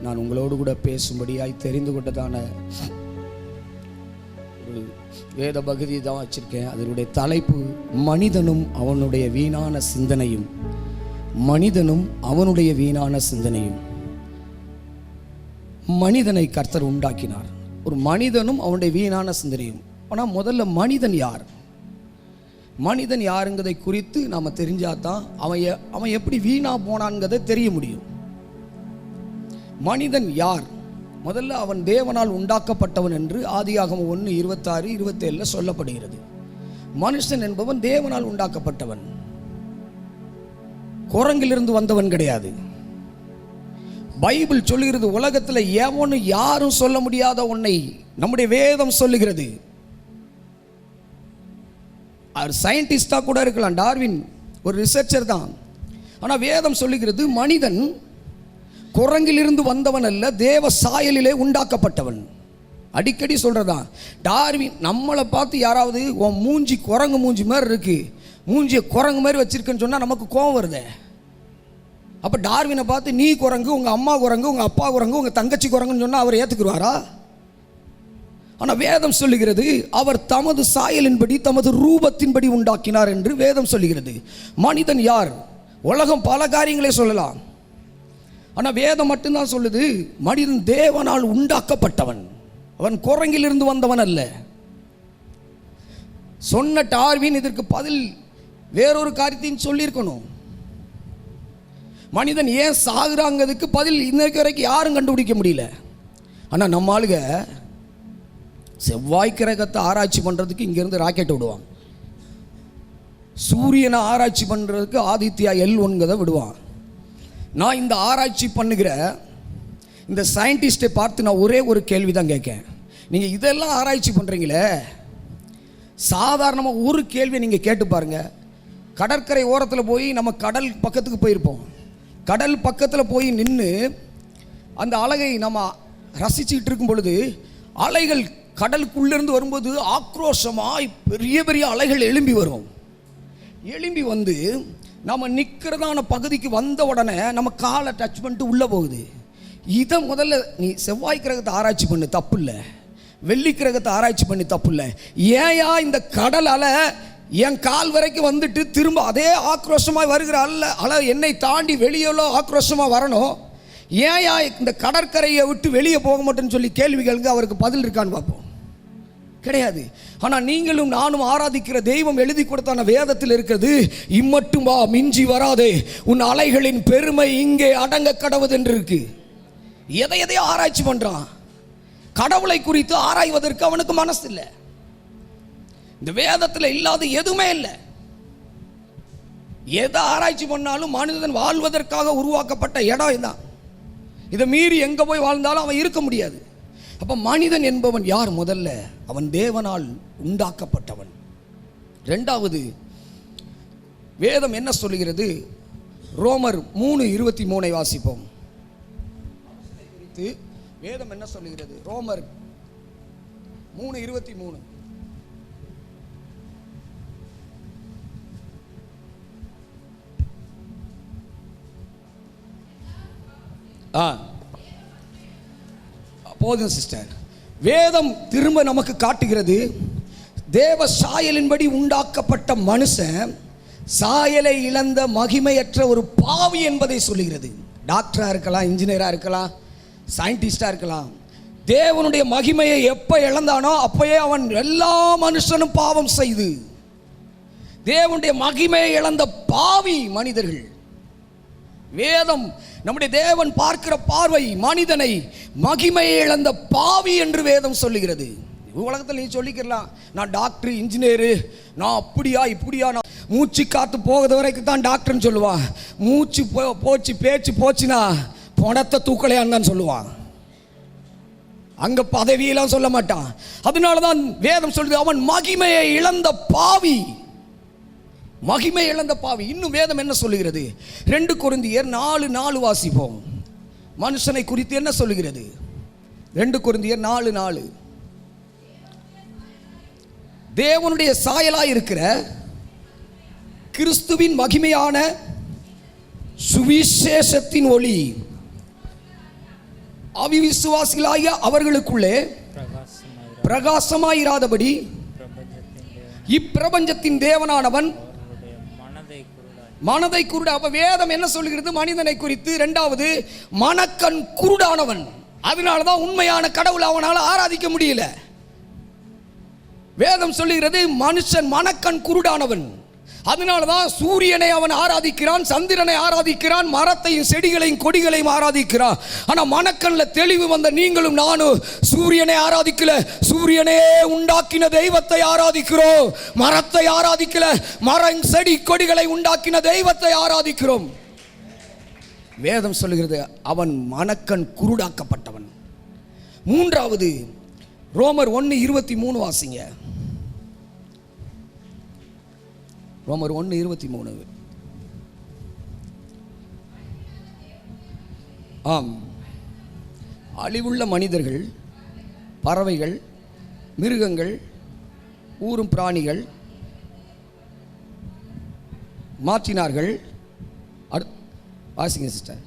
நான் உங்களோடு கூட பேசும்படியாய் தெரிந்து கொண்டதான ஒரு வேத பகுதி தான் வச்சிருக்கேன். அதனுடைய தலைப்பு மனிதனும் அவனுடைய வீணான சிந்தனையும். மனிதனும் அவனுடைய வீணான சிந்தனையும். மனிதனை கர்த்தர் உண்டாக்கினார், ஒரு மனிதனும் அவனுடைய வீணான சிந்தனையும். ஆனால் முதல்ல மனிதன் யார், மனிதன் யாருங்கிறதை குறித்து நாம் தெரிஞ்சாதான் அவன் எப்படி வீணா போனான்கிறதை தெரிய முடியும். மனிதன் யார்? முதல்ல அவன் தேவனால் உண்டாக்கப்பட்டவன் என்று ஆதியாகமம் 1:26-27 சொல்லப்படுகிறது. மனுஷன் என்பவன் தேவனால் உண்டாக்கப்பட்டவன், குரங்கிலிருந்து வந்தவன் கிடையாது. பைபிள் சொல்லுகிறது, உலகத்தில் எவனும் யாரும் சொல்ல முடியாத ஒன்றை நம்முடைய வேதம் சொல்லுகிறது. அவர் சயின்டிஸ்டா கூட இருக்கலாம், டார்வின் ஒரு ரிசர்ச்சர் தான். ஆனால் வேதம் சொல்லுகிறது மனிதன் குரங்கிலிருந்து வந்தவன் அல்ல, தேவ சாயலிலே உண்டாக்கப்பட்டவன். அடிக்கடி சொல்றதான். டார்வின் நம்மளை பார்த்து யாராவது உன் மூஞ்சி குரங்கு மூஞ்சி மாதிரி இருக்கு, மூஞ்சியை குரங்கு மாதிரி வச்சிருக்குன்னு சொன்னால் நமக்கு கோவம் வருது. அப்போ டார்வினை பார்த்து நீ குரங்கு, உங்கள் அம்மா குரங்கு, உங்கள் அப்பா குரங்கு, உங்கள் தங்கச்சி குரங்குன்னு சொன்னால் அவர் ஏற்றுக்குருவாரா? ஆனால் வேதம் சொல்லுகிறது அவர் தமது சாயலின்படி தமது ரூபத்தின்படி உண்டாக்கினார் என்று வேதம் சொல்லுகிறது. மனிதன் யார்? உலகம் பல காரியங்களே சொல்லலாம், ஆனால் வேதம் மட்டும்தான் சொல்லுது மனிதன் தேவனால் உண்டாக்கப்பட்டவன், அவன் குரங்கிலிருந்து வந்தவன் அல்ல. சொன்ன டார்வின் இதற்கு பதில் வேறொரு காரியத்தையும் சொல்லியிருக்கணும். மனிதன் ஏன் சாகுறாங்கிறதுக்கு பதில் இன்னைக்கு வரைக்கும் யாரும் கண்டுபிடிக்க முடியல. ஆனால் நம்ம ஆளுக செவ்வாய் கிரகத்தை ஆராய்ச்சி பண்ணுறதுக்கு இங்கேருந்து ராக்கெட் விடுவான், சூரியனை ஆராய்ச்சி பண்ணுறதுக்கு ஆதித்யா L1 விடுவான். நான் இந்த ஆராய்ச்சி பண்ணுகிற இந்த சயின்டிஸ்டை பார்த்து நான் ஒரே ஒரு கேள்வி தான் கேட்கேன். நீங்கள் இதெல்லாம் ஆராய்ச்சி பண்ணுறீங்களே, சாதாரணமாக ஒரு கேள்வியை நீங்கள் கேட்டு பாருங்கள். கடற்கரை ஓரத்தில் போய் நம்ம கடல் பக்கத்துக்கு போயிருப்போம், கடல் பக்கத்தில் போய் நின்று அந்த அலையை நம்ம ரசிச்சுக்கிட்டு இருக்கும் பொழுது அலைகள் கடலுக்குள்ளேருந்து வரும்போது ஆக்ரோஷமாய் பெரிய பெரிய அலைகள் எழும்பி வரும். எழும்பி வந்து நம்ம நிற்கிறதான பகுதிக்கு வந்த உடனே நம்ம காலை டச் பண்ணிட்டு உள்ளே போகுது. இதை முதல்ல நீ செவ்வாய் கிரகத்தை ஆராய்ச்சி பண்ணு, தப்பு இல்லை. வெள்ளி கிரகத்தை ஆராய்ச்சி பண்ணி தப்பு இல்லை. ஏயா இந்த கடல் அலை என் கால் வரைக்கும் வந்துட்டு திரும்ப அதே ஆக்ரோஷமாக வருகிற அலை என்னை தாண்டி வெளியெல்லோ ஆக்ரோஷமாக வரணும், ஏயா இந்த கடற்கரையை விட்டு வெளியே போக மாட்டேன்னு சொல்லி கேள்விகளுக்கு அவருக்கு பதில் இருக்கான்னு பார்ப்போம். கிடையாது. ஆனால் நீங்களும் நானும் ஆராதிக்கிற தெய்வம் எழுதி கொடுத்தான வேதத்தில் இருக்கிறது, இம்மட்டும் வா மிஞ்சி வராதே, உன் அலைகளின் பெருமை இங்கே அடங்க கடவுது என்று இருக்கு. எதையோ ஆராய்ச்சி பண்றான், கடவுளை குறித்து ஆராய்வதற்கு அவனுக்கு மனசு இல்லை. இந்த வேதத்தில் இல்லாத எதுவுமே இல்லை. எதை ஆராய்ச்சி பண்ணாலும் மனிதன் வாழ்வதற்காக உருவாக்கப்பட்ட இடம் இதுதான். இதை மீறி எங்க போய் வாழ்ந்தாலும் அவன் இருக்க முடியாது. அப்ப மனிதன் என்பவன் யார்? முதல்ல அவன் தேவனால் உண்டாக்கப்பட்டவன். இரண்டாவது வேதம் என்ன சொல்லுகிறது? ரோமர் 3:23 வாசிப்போம். வேதம் என்ன சொல்லுகிறது? ரோமர் 3:23. போதும் சிஸ்டர். வேதம் திரும்ப நமக்கு காட்டுகிறது, தேவ சாயலின்படி உண்டாக்கப்பட்ட மனுஷன் சாயலை இழந்த மகிமையற்ற ஒரு பாவி என்பதை சொல்லுகிறது. டாக்டரா இருக்கலாம், இன்ஜினியரா இருக்கலாம், சயின்டிஸ்டா இருக்கலாம். தேவனுடைய மகிமையை எப்ப இழந்தானோ அப்பயே அவன் எல்லா மனுஷனும் பாவம் செய்து தேவனுடைய மகிமையை இழந்த பாவி மனிதர்கள். வேதம் நம்முடைய தேவன் பார்க்கிற பார்வை மனிதனை மகிமையை இழந்த பாவி என்று வேதம் சொல்லுகிறது. உலகத்தில் நீ சொல்லிக்கலாம், நான் டாக்டர் இன்ஜினியரு, நான் அப்படியா இப்படியா, நான் மூச்சு காத்து போகிறது வரைக்கும் தான் டாக்டர்னு சொல்லுவான். மூச்சு போச்சு பேச்சு போச்சுன்னா பணத்தை தூக்கலையான்னு தான் சொல்லுவான். அங்க பதவியெல்லாம் சொல்ல மாட்டான். அதனாலதான் வேதம் சொல்லுது அவன் மகிமையை இழந்த பாவி, மகிமை இழந்த பாவி. இன்னும் வேதம் என்ன சொல்லுகிறது? 2 கொரிந்தியர் 4:4 வாசிப்போம். மனுஷனை குறித்து என்ன சொல்லுகிறது? 2 கொரிந்தியர் 4:4. தேவனுடைய சாயலாய் இருக்கிற கிறிஸ்துவின் மகிமையான சுவிசேஷத்தின் ஒளி அவிவிசுவாசிகளாகிய அவர்களுக்குள்ளே பிரகாசமாயிராதபடி இப்பிரபஞ்சத்தின் தேவனானவன் மனதை குருட. அப்ப வேதம் என்ன சொல்கிறது மனிதனை குறித்து? இரண்டாவது, மனக்கண் குருடானவன். அதனாலதான் உண்மையான கடவுள் அவனால் ஆராதிக்க முடியல. வேதம் சொல்லுகிறது மனுஷன் மனக்கண் குருடானவன். அதனாலதான் சூரியனை அவன் ஆராதிக்கிறான், சந்திரனை ஆராதிக்கிறான், மரத்தையும் செடிகளையும் கொடிகளையும் ஆராதிக்கிறான். ஆனா மனக்கண்ல தெளிவு வந்த நீங்களும் நானும் சூரியனை ஆராதிக்கல, சூரியனே உண்டாக்கின தெய்வத்தை ஆராதிக்கிறோம். மரத்தை ஆராதிக்கல, மரம் செடி கொடிகளை உண்டாக்கின தெய்வத்தை ஆராதிக்கிறோம். வேதம் சொல்லுகிறது அவன் மனக்கண் குருடாக்கப்பட்டவன். மூன்றாவது, ரோமர் 1:23 வாசிங்க. ரோமர் 1:23. ஆம், அழிவுள்ள மனிதர்கள், பறவைகள், மிருகங்கள், ஊரும் பிராணிகள் மாற்றினார்கள். வாசிங்க சிஸ்டர்.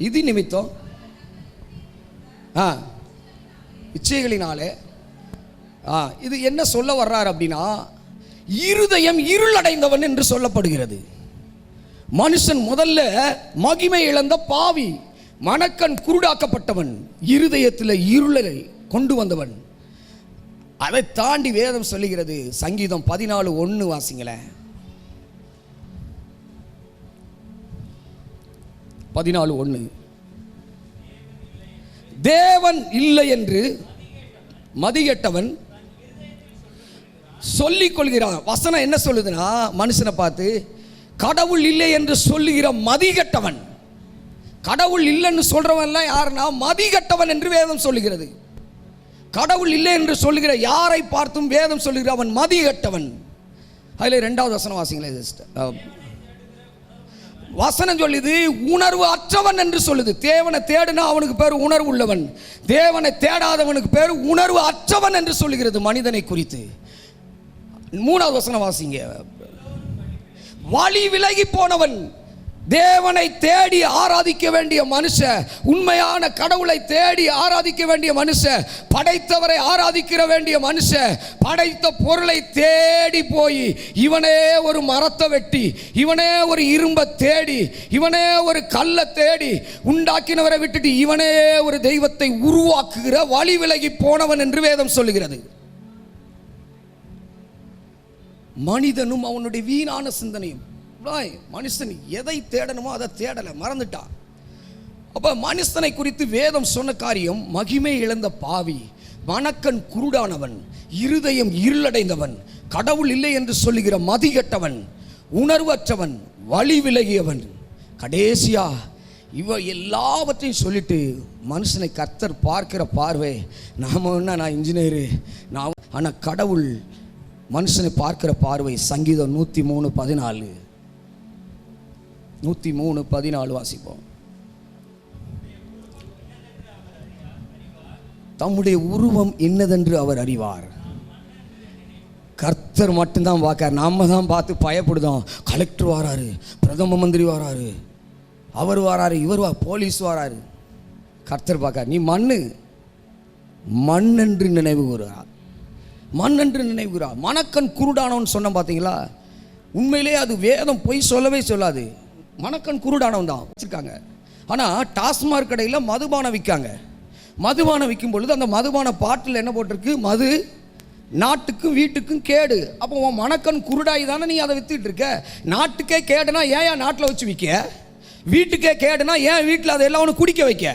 இது நிமித்தம் இச்சைகளினாலே இது என்ன சொல்ல வர்றார் அப்படின்னா, இருதயம் இருளடைந்தவன் என்று சொல்லப்படுகிறது. மனுஷன் முதல்ல மகிமை இழந்த பாவி, மனக்கண் குருடாக்கப்பட்டவன், இருதயத்தில் இருளை கொண்டு வந்தவன். அதை தாண்டி வேதம் சொல்லுகிறது, சங்கீதம் 14:1 வாசிங்களேன். 14:1. தேவன் இல்லை என்று மதிகெட்டவன் சொல்லிக் கொள்கிறான். வசனம் என்ன சொல்லுதுன்னா, மனுஷனை பார்த்து கடவுள் இல்லை என்று சொல்லுகிற மதிகெட்டவன். கடவுள் இல்லைன்னு சொல்றவன் எல்லாம் யாருன்னா மதிகெட்டவன் என்று வேதம் சொல்லுகிறது. கடவுள் இல்லை என்று சொல்லுகிற யாரை பார்த்தும் வேதம் சொல்லுகிற அவன் மதிகெட்டவன். அதுல 2வது வசனம் வாசிங்களேன். வசனம் சொல்லுது உணர்வு அற்றவன் என்று சொல்லுது. தேவனை தேடுனா அவனுக்கு பேர் உணர்வு உள்ளவன், தேவனை தேடாதவனுக்கு பேர் உணர்வு அற்றவன் என்று சொல்லுகிறது மனிதனை குறித்து. 3வது வசனம் வாசிங்க. வழி விலகி போனவன், தேவனை தேடி ஆராதிக்க வேண்டிய மனுஷன், உண்மையான கடவுளை தேடி ஆராதிக்க வேண்டிய மனுஷன், படைத்தவரை ஆராதிக்கிற வேண்டிய மனுஷன், படைத்த பொருளை தேடி போய் இவனே ஒரு மரத்தை வெட்டி, இவனே ஒரு இரும்பை தேடி, இவனே ஒரு கல்லை தேடி உண்டாக்கினவரை விட்டுட்டு இவனே ஒரு தெய்வத்தை உருவாக்குகிற வழி விலகி போனவன் என்று வேதம் சொல்லுகிறது. மனிதனும் அவனுடைய வீணான சிந்தனையும், மனுஷன் எதை தேடணுமோ அதை தேடலை, மறந்துட்டான். அப்ப மனுஷனை குறித்து வேதம் சொன்ன காரியம், மகிமை இழந்த பாவி, மனக்கண் குருடானவன், இருதயம் இருளடைந்தவன், கடவுள் இல்லை என்று சொல்லுகிற மதிகெட்டவன், உணர்வற்றவன், வழி விலகியவன். கடைசியா இவ எல்லாவற்றையும் சொல்லிட்டு மனுஷனை கர்த்தர் பார்க்கிற பார்வை, நான் இன்ஜினியரு, ஆனால் கடவுள் மனுஷனை பார்க்கிற பார்வை. சங்கீதம் 103:14. 103:14 வாசிப்போம். தம்முடைய உருவம் என்னதென்று அவர் அறிவார். கர்த்தர் மட்டும்தான் பார்க்கார், நாம தான் பார்த்து பயப்படுதோம். கலெக்டர் வராரு, பிரதம மந்திரி வராரு, அவர் வராரு, இவர் போலீஸ் வராரு. கர்த்தர் பார்க்கார். நீ மண் என்று நினைவு கூறுகிறார், மண் என்று நினைவுகிறார். மனக்கண் குருடானவன் சொன்ன பார்த்தீங்களா? உண்மையிலே அது வேதம் பொய் சொல்லவே சொல்லாது. மனக்கண் குருடானவன் தான் வச்சிருக்காங்க. ஆனால் டாஸ்மார்க் கடையில் மதுபானம் விற்காங்க. மதுபானம் விற்கும் பொழுது அந்த மதுபான பாட்டில் என்ன போட்டிருக்கு? மது நாட்டுக்கும் வீட்டுக்கும் கேடு. அப்போ உன் மனக்கண் குருடாய் தானே நீ அதை வித்துட்டு இருக்க. நாட்டுக்கே கேடுனா ஏன் நாட்டில் வச்சு விற்க? வீட்டுக்கே கேடுனா ஏன் வீட்டில் அதை எல்லாம் ஒன்று குடிக்க வைக்க?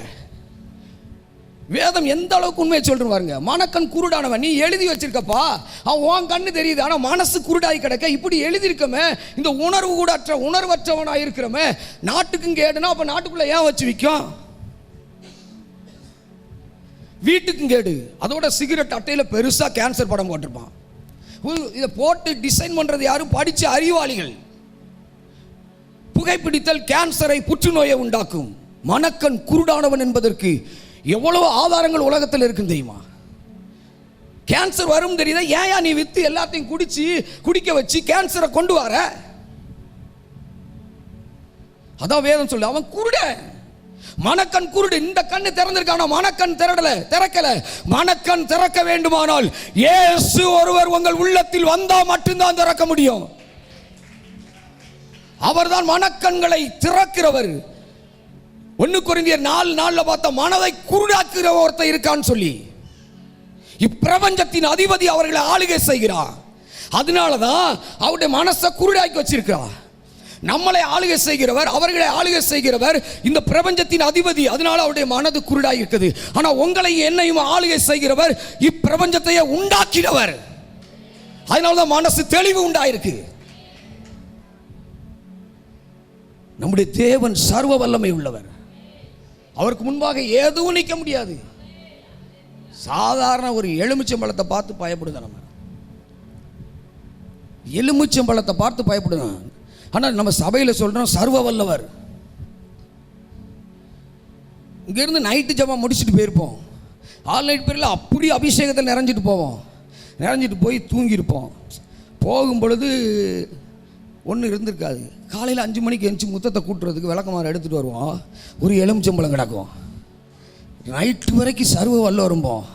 வேதம் எந்த அளவுக்கு உண்மையை சொல்றேன் பாருங்க. மனக்கண் குருடானவன், நீ எழுதி வச்சிருக்கப்பா, அவன் உன் கண்ணு தெரியுது, ஆனால் மனசு குருடாய் கிடக்க. இப்படி எழுதியிருக்கமே, இந்த உணர்வு கூட அற்ற உணர்வற்றவனாக இருக்கிறமே, நாட்டுக்கும் கேடுனா அப்போ நாட்டுக்குள்ள ஏன் வச்சு விற்கும்? வீட்டுக்கும் கேடு. அதோட சிகரெட் அட்டையில் பெருசாக கேன்சர் படம் போட்டிருப்பான். இதை போட்டு டிசைன் பண்ணுறது யாரும்? படித்த அறிவாளிகள். புகைப்பிடித்தல் கேன்சரை, புற்றுநோயை உண்டாக்கும். மனக்கண் குருடானவன் என்பதற்கு எவ்வளவு ஆதாரங்கள் உலகத்தில் இருக்குன்னு தெரியுமா? கேன்சர் வரும் தெரியுதா? ஏன் நீ வித்து எல்லாத்தையும் குடிக்க வச்சு கேன்சரை கொண்டு வர? அதான் வேதம் சொல்லு, அவன் குருடன். மனக்கண் குருடு. இந்த கண்ணு திறந்திருக்கான மனக்கண் திறக்கல. மனக்கண் திறக்க வேண்டுமானால் இயேசு ஒருவர் உங்கள் உள்ளத்தில் வந்தா மட்டும்தான் திறக்க முடியும். அவர்தான் மனக்கண்களை திறக்கிறவர். 1 கொரிந்தியர் 4:4 பார்த்தா மனதை குருடாக்குற ஒருத்தர் இருக்கான்னு சொல்லி. இப்பிரபஞ்சத்தின் அதிபதி அவர்களை ஆளுகை செய்கிறார். அதனாலதான் அவருடைய மனசை குருடாக்கி வச்சிருக்கிறார். நம்மளை ஆளுகை செய்கிறவர், அவர்களை ஆளுகை செய்கிறவர் இந்த பிரபஞ்சத்தின் அதிபதி. அதனால அவருடைய மனது குருடாய் இருக்குது. ஆனா உங்களையும் என்னையும் ஆளுகை செய்கிறவர் இப்பிரபஞ்சத்தையே உண்டாக்கினவர். அதனாலதான் மனசு தெளிவு உண்டாயிருக்கு. நம்முடைய தேவன் சர்வ வல்லமை உள்ளவர். அவருக்கு முன்பாக எதுவும் நிற்க முடியாது. சாதாரண ஒரு எலுமிச்சம்பழத்தை பார்த்து பயப்படுதான். நம்ம எலுமிச்சம்பழத்தை பார்த்து பயப்படுதான். ஆனால் நம்ம சபையில் சொல்கிறோம் சர்வ வல்லவர். இங்கேருந்து நைட்டு ஜபம் முடிச்சுட்டு போயிருப்போம். ஆல் நைட் பேரில் அப்படி அபிஷேகத்தில் நிறைஞ்சிட்டு போவோம். நிறைஞ்சிட்டு போய் தூங்கியிருப்போம். போகும் பொழுது ஒன்றும் இருந்திருக்காது. காலையில் 5 மணிக்கு எழுந்துச்சி முத்தத்தை கூட்டுறதுக்கு விளக்கமாறு எடுத்துகிட்டு வருவோம். ஒரு எலுமிச்சம்பழம் கிடக்கும். நைட்டு வரைக்கும் சர்வ வல்ல வரும்போம்.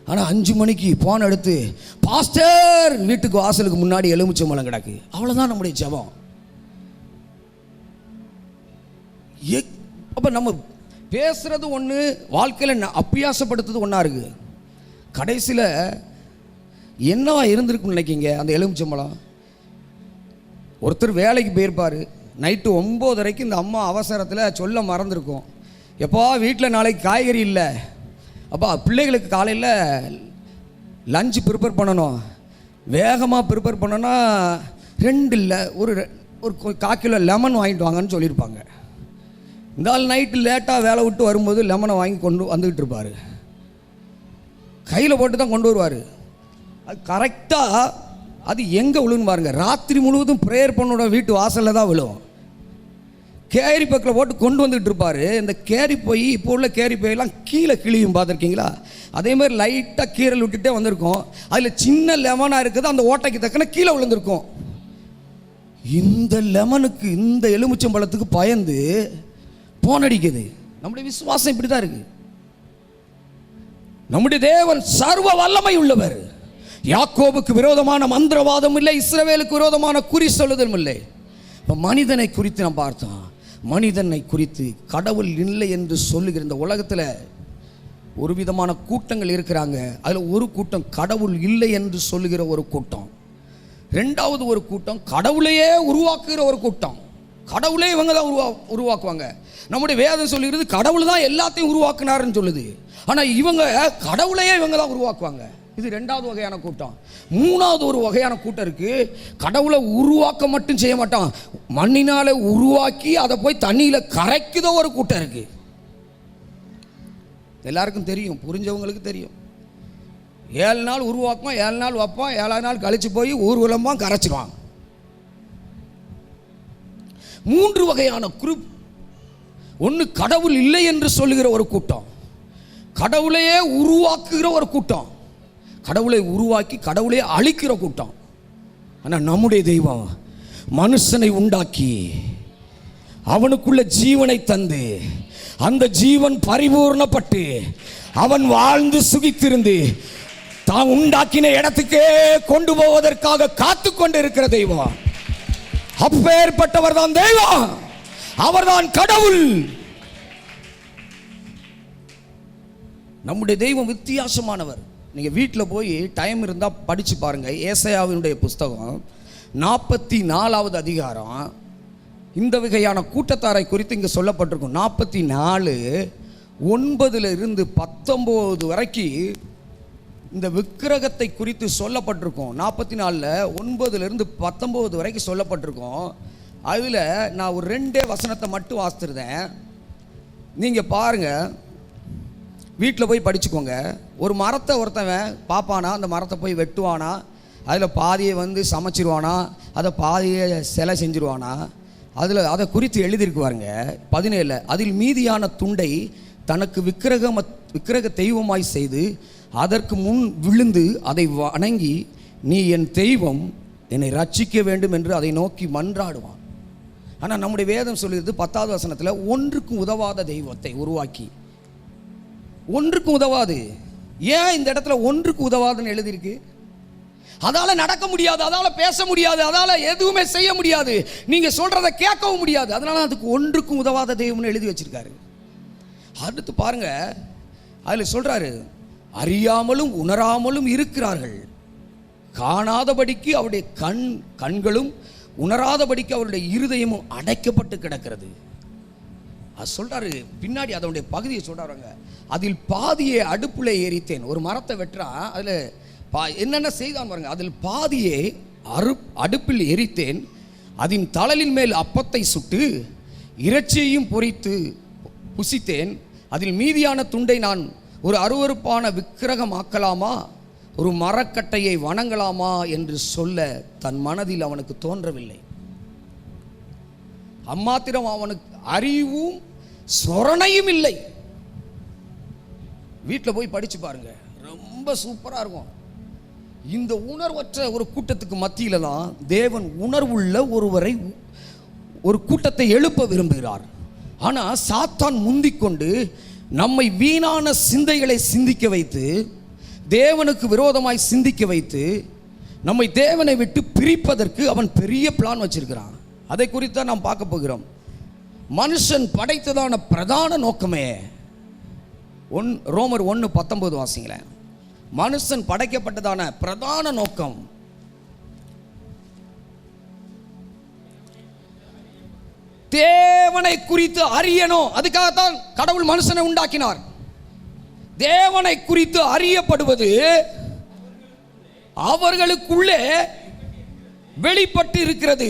ஆனால் 5 மணிக்கு போன் எடுத்து பாஸ்டர் வீட்டுக்கு வாசலுக்கு முன்னாடி எலுமிச்சம்பழம் கிடக்கு. அவ்வளோதான் நம்முடைய ஜபம். அப்போ நம்ம பேசுறது ஒன்று, வாழ்க்கையில் அப்பியாசப்படுத்துறது ஒன்றா இருக்குது. கடைசியில் என்னவா இருந்திருக்குன்னு நினைக்கிங்க? அந்த எலுமிச்சம்பழம், ஒருத்தர் வேலைக்கு போயிருப்பார். நைட்டு 9:30 இந்த அம்மா அவசரத்தில் சொல்ல மறந்துருக்கும். எப்போ வீட்டில் நாளைக்கு காய்கறி இல்லை, அப்போ பிள்ளைகளுக்கு காலையில் லஞ்சு ப்ரிப்பேர் பண்ணணும். வேகமாக ப்ரிப்பேர் பண்ணோன்னா 2 இல்லை ஒரு 1/4 கிலோ லெமன் வாங்கிட்டு வாங்கன்னு சொல்லியிருப்பாங்க. இந்த ஆள் நைட்டு லேட்டாக வேலை விட்டு வரும்போது லெமனை வாங்கி கொண்டு வந்துக்கிட்டு இருப்பார். கையில் போட்டு தான் கொண்டு வருவார். அது கரெக்டாக அது எங்கே விழுன்னு பாருங்க. ராத்திரி முழுவதும் ப்ரேயர் பண்ணோட வீட்டு வாசலில் தான் விழும். கேரி பக்கில் போட்டு கொண்டு வந்துட்டு இருப்பார். இந்த கேரி போய் இப்போ உள்ள கேரி போயெல்லாம் கீழே கிளியும் பார்த்துருக்கீங்களா? அதே மாதிரி லைட்டாக கீரல் விட்டுட்டே வந்திருக்கும். அதில் சின்ன லெமனாக இருக்குது, அந்த ஓட்டைக்கு தக்கன கீழே விழுந்திருக்கும். இந்த லெமனுக்கு, இந்த எலுமிச்சம்பழத்துக்கு பயந்து போன் அடிக்குது. நம்முடைய விசுவாசம் இப்படி தான் இருக்கு. நம்முடைய தேவன் சர்வ வல்லமை உள்ளவர். யாக்கோபுக்கு விரோதமான மந்திரவாதம் இல்லை, இஸ்ரவேலுக்கு விரோதமான குறி சொல்லுதலும் இல்லை. இப்போ மனிதனை குறித்து நாம் பார்த்தோம். மனிதனை குறித்து கடவுள் இல்லை என்று சொல்லுகிற இந்த உலகத்தில் ஒரு விதமான கூட்டங்கள் இருக்கிறாங்க. அதில் ஒரு கூட்டம் கடவுள் இல்லை என்று சொல்லுகிற ஒரு கூட்டம். 2வது ஒரு கூட்டம் கடவுளையே உருவாக்குகிற ஒரு கூட்டம். கடவுளே இவங்க தான் உருவாக்குவாங்க. நம்முடைய வேதம் சொல்லுகிறது கடவுள் தான் எல்லாத்தையும் உருவாக்குனாருன்னு சொல்லுது. ஆனால் இவங்க கடவுளையே இவங்க தான் உருவாக்குவாங்க. இது 2வது வகையான கூட்டம். 3வது ஒரு வகையான கூட்டம் இருக்கு. கடவுளை உருவாக்க மட்டும் செய்ய மாட்டான், மண்ணினால உருவாக்கி அதை போய் தண்ணியில கரைக்குதோ ஒரு கூட்டம் இருக்கு. எல்லாருக்கும் தெரியும், புரிஞ்சவங்களுக்கு தெரியும். 7 நாள் உருவாக்குவான், 7 நாள் வைப்பான், 7ஆவது நாள் கழிச்சு போய் ஊர்வலமாக கரைச்சிடுவான். 3 வகையான குரூப். ஒன்று கடவுள் இல்லை என்று சொல்லுகிற ஒரு கூட்டம், கடவுளையே உருவாக்குகிற ஒரு கூட்டம், கடவுளை உருவாக்கி கடவுளை அழிக்கிற கூட்டம். ஆனால் நம்முடைய தெய்வம் மனுஷனை உண்டாக்கி அவனுக்குள்ள ஜீவனை தந்து அந்த ஜீவன் பரிபூர்ணப்பட்டு அவன் வாழ்ந்து சுகித்திருந்து தான் உண்டாக்கின இடத்துக்கே கொண்டு போவதற்காக காத்து கொண்டு இருக்கிற தெய்வம். அப்பேற்பட்டவர் தான் தெய்வம், அவர்தான் கடவுள். நம்முடைய தெய்வம் வித்தியாசமானவர். நீங்க வீட்டில் போய் டைம் இருந்தால் படிச்சு பாருங்க. ஏசாயாவினுடைய புஸ்தகம் 44வது அதிகாரம் இந்த வகையான கூட்டத்தாரை குறித்து இங்கே சொல்லப்பட்டிருக்கும். 44:9 - 19 வரைக்கும் இந்த விக்கிரகத்தை குறித்து சொல்லப்பட்டிருக்கும். 44:9 - 19 வரைக்கும் சொல்லப்பட்டிருக்கும். அதில் நான் ஒரு 2 வசனத்தை மட்டும் வாசித்திருந்தேன். நீங்கள் பாருங்கள், வீட்டில் போய் படிச்சுக்கோங்க. ஒரு மரத்தை ஒருத்தவன் பார்ப்பானா, அந்த மரத்தை போய் வெட்டுவானா, அதில் பாதியை சமைச்சிருவானா, அதை பாதியை சிலை செஞ்சிருவானா, அதை குறித்து எழுதியிருக்கு பாருங்க. 17 அதில் மீதியான துண்டை தனக்கு விக்கிரக தெய்வமாய் செய்து அதற்கு முன் விழுந்து அதை வணங்கி, நீ என் தெய்வம், என்னை ரட்சிக்க வேண்டும் என்று அதை நோக்கி மன்றாடுவான். ஆனால் நம்முடைய வேதம் சொல்லுது 10வது வசனத்தில் ஒன்றுக்கும் உதவாத தெய்வத்தை உருவாக்கி. ஒன்றுக்கும் உதவாது. ஏன் இந்த இடத்துல ஒன்றுக்கு உதவாதுன்னு எழுதியிருக்கு? அதால நடக்க முடியாது, அதால பேச முடியாது, அதால எதுவுமே செய்ய முடியாது, நீங்க சொல்றதை கேட்கவும் முடியாது. அதனால அதுக்கு ஒன்றுக்கும் உதவாத தெய்வம்னு எழுதி வச்சிருக்காரு. அடுத்து பாருங்க, அதுல சொல்றாரு, அறியாமலும் உணராமலும் இருக்கிறார்கள், காணாதபடிக்கு அவருடைய கண்களும் உணராதபடிக்கு அவருடைய இருதயமும் அடைக்கப்பட்டு கிடக்கிறது. அது சொல்றாரு. பின்னாடி அதனுடைய பகுதியை சொல்றாங்க. அதில் பாதியை அடுப்புல எரித்தேன். ஒரு மரத்தை வெட்டுறான், அதுல என்னென்ன செய்தான் பாருங்க. அதில் பாதியை அடுப்பில் எரித்தேன், அதன் தழலின் மேல் அப்பத்தை சுட்டு இறைச்சியையும் பொரித்து புசித்தேன். அதில் மீதியான துண்டை நான் ஒரு அருவருப்பான விக்கிரகமாக்கலாமா, ஒரு மரக்கட்டையை வணங்கலாமா என்று சொல்ல தன் மனதில் அவனுக்கு தோன்றவில்லை. அம்மாத்திரம் அவனுக்கு அறிவும் சொரணையும் இல்லை. வீட்டில் போய் படிச்சு பாருங்க, ரொம்ப சூப்பரா இருக்கும். இந்த உணர்வற்ற ஒரு கூட்டத்துக்கு மத்தியில தான் தேவன் உணர்வுள்ள ஒரு கூட்டத்தை எழுப்ப விரும்புகிறார். ஆனா சாத்தான் முந்திக்கொண்டு நம்மை வீணான சிந்தைகளை சிந்திக்க வைத்து, தேவனுக்கு விரோதமாய் சிந்திக்க வைத்து, நம்மை தேவனை விட்டு பிரிப்பதற்கு அவன் பெரிய பிளான் வச்சிருக்கிறான். அதை குறித்து தான் நாம் பார்க்க போகிறோம். மனுஷன் படைத்ததான பிரதான நோக்கமே ரோமர் 1:19 வாசிங்களேன். மனுஷன் படைக்கப்பட்டதான பிரதான நோக்கம் தேவனை குறித்து அறியணும். அதுக்காகத்தான் கடவுள் மனுஷனை உண்டாக்கினார். தேவனை குறித்து அறியப்படுவது அவர்களுக்குள்ளே வெளிப்பட்டு இருக்கிறது.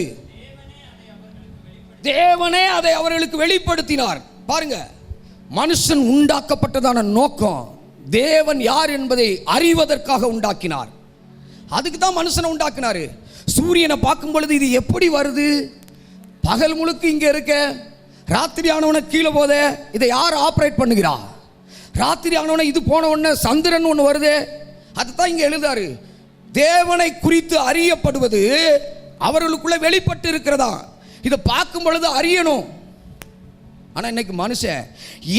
தேவனே அதை அவர்களுக்கு வெளிப்படுத்தினார். பாருங்க, மனுஷன் உண்டாக்கப்பட்டதான நோக்கம் தேவன் யார் என்பதை அறிவதற்காக உண்டாக்கினார். அதுக்கு தான் மனுஷனை உண்டாக்கினார். சூரியனை பார்க்கும் பொழுது இது எப்படி வருது, பகல் முழுக்க இங்கே இருக்க, ராத்திரி ஆனவன கீழே போத, இதை யார் ஆப்ரேட் பண்ணுகிறா? ராத்திரி ஆனவன இது போன உடனே சந்திரன் ஒன்று வருது. அதுதான் இங்கே எழுதாரு. தேவனை குறித்து அறியப்படுவது அவர்களுக்குள்ள வெளிப்பட்டு இருக்கிறதா. இதை பார்க்கும் பொழுது அறியணும். ஆனால் இன்னைக்கு மனுஷன்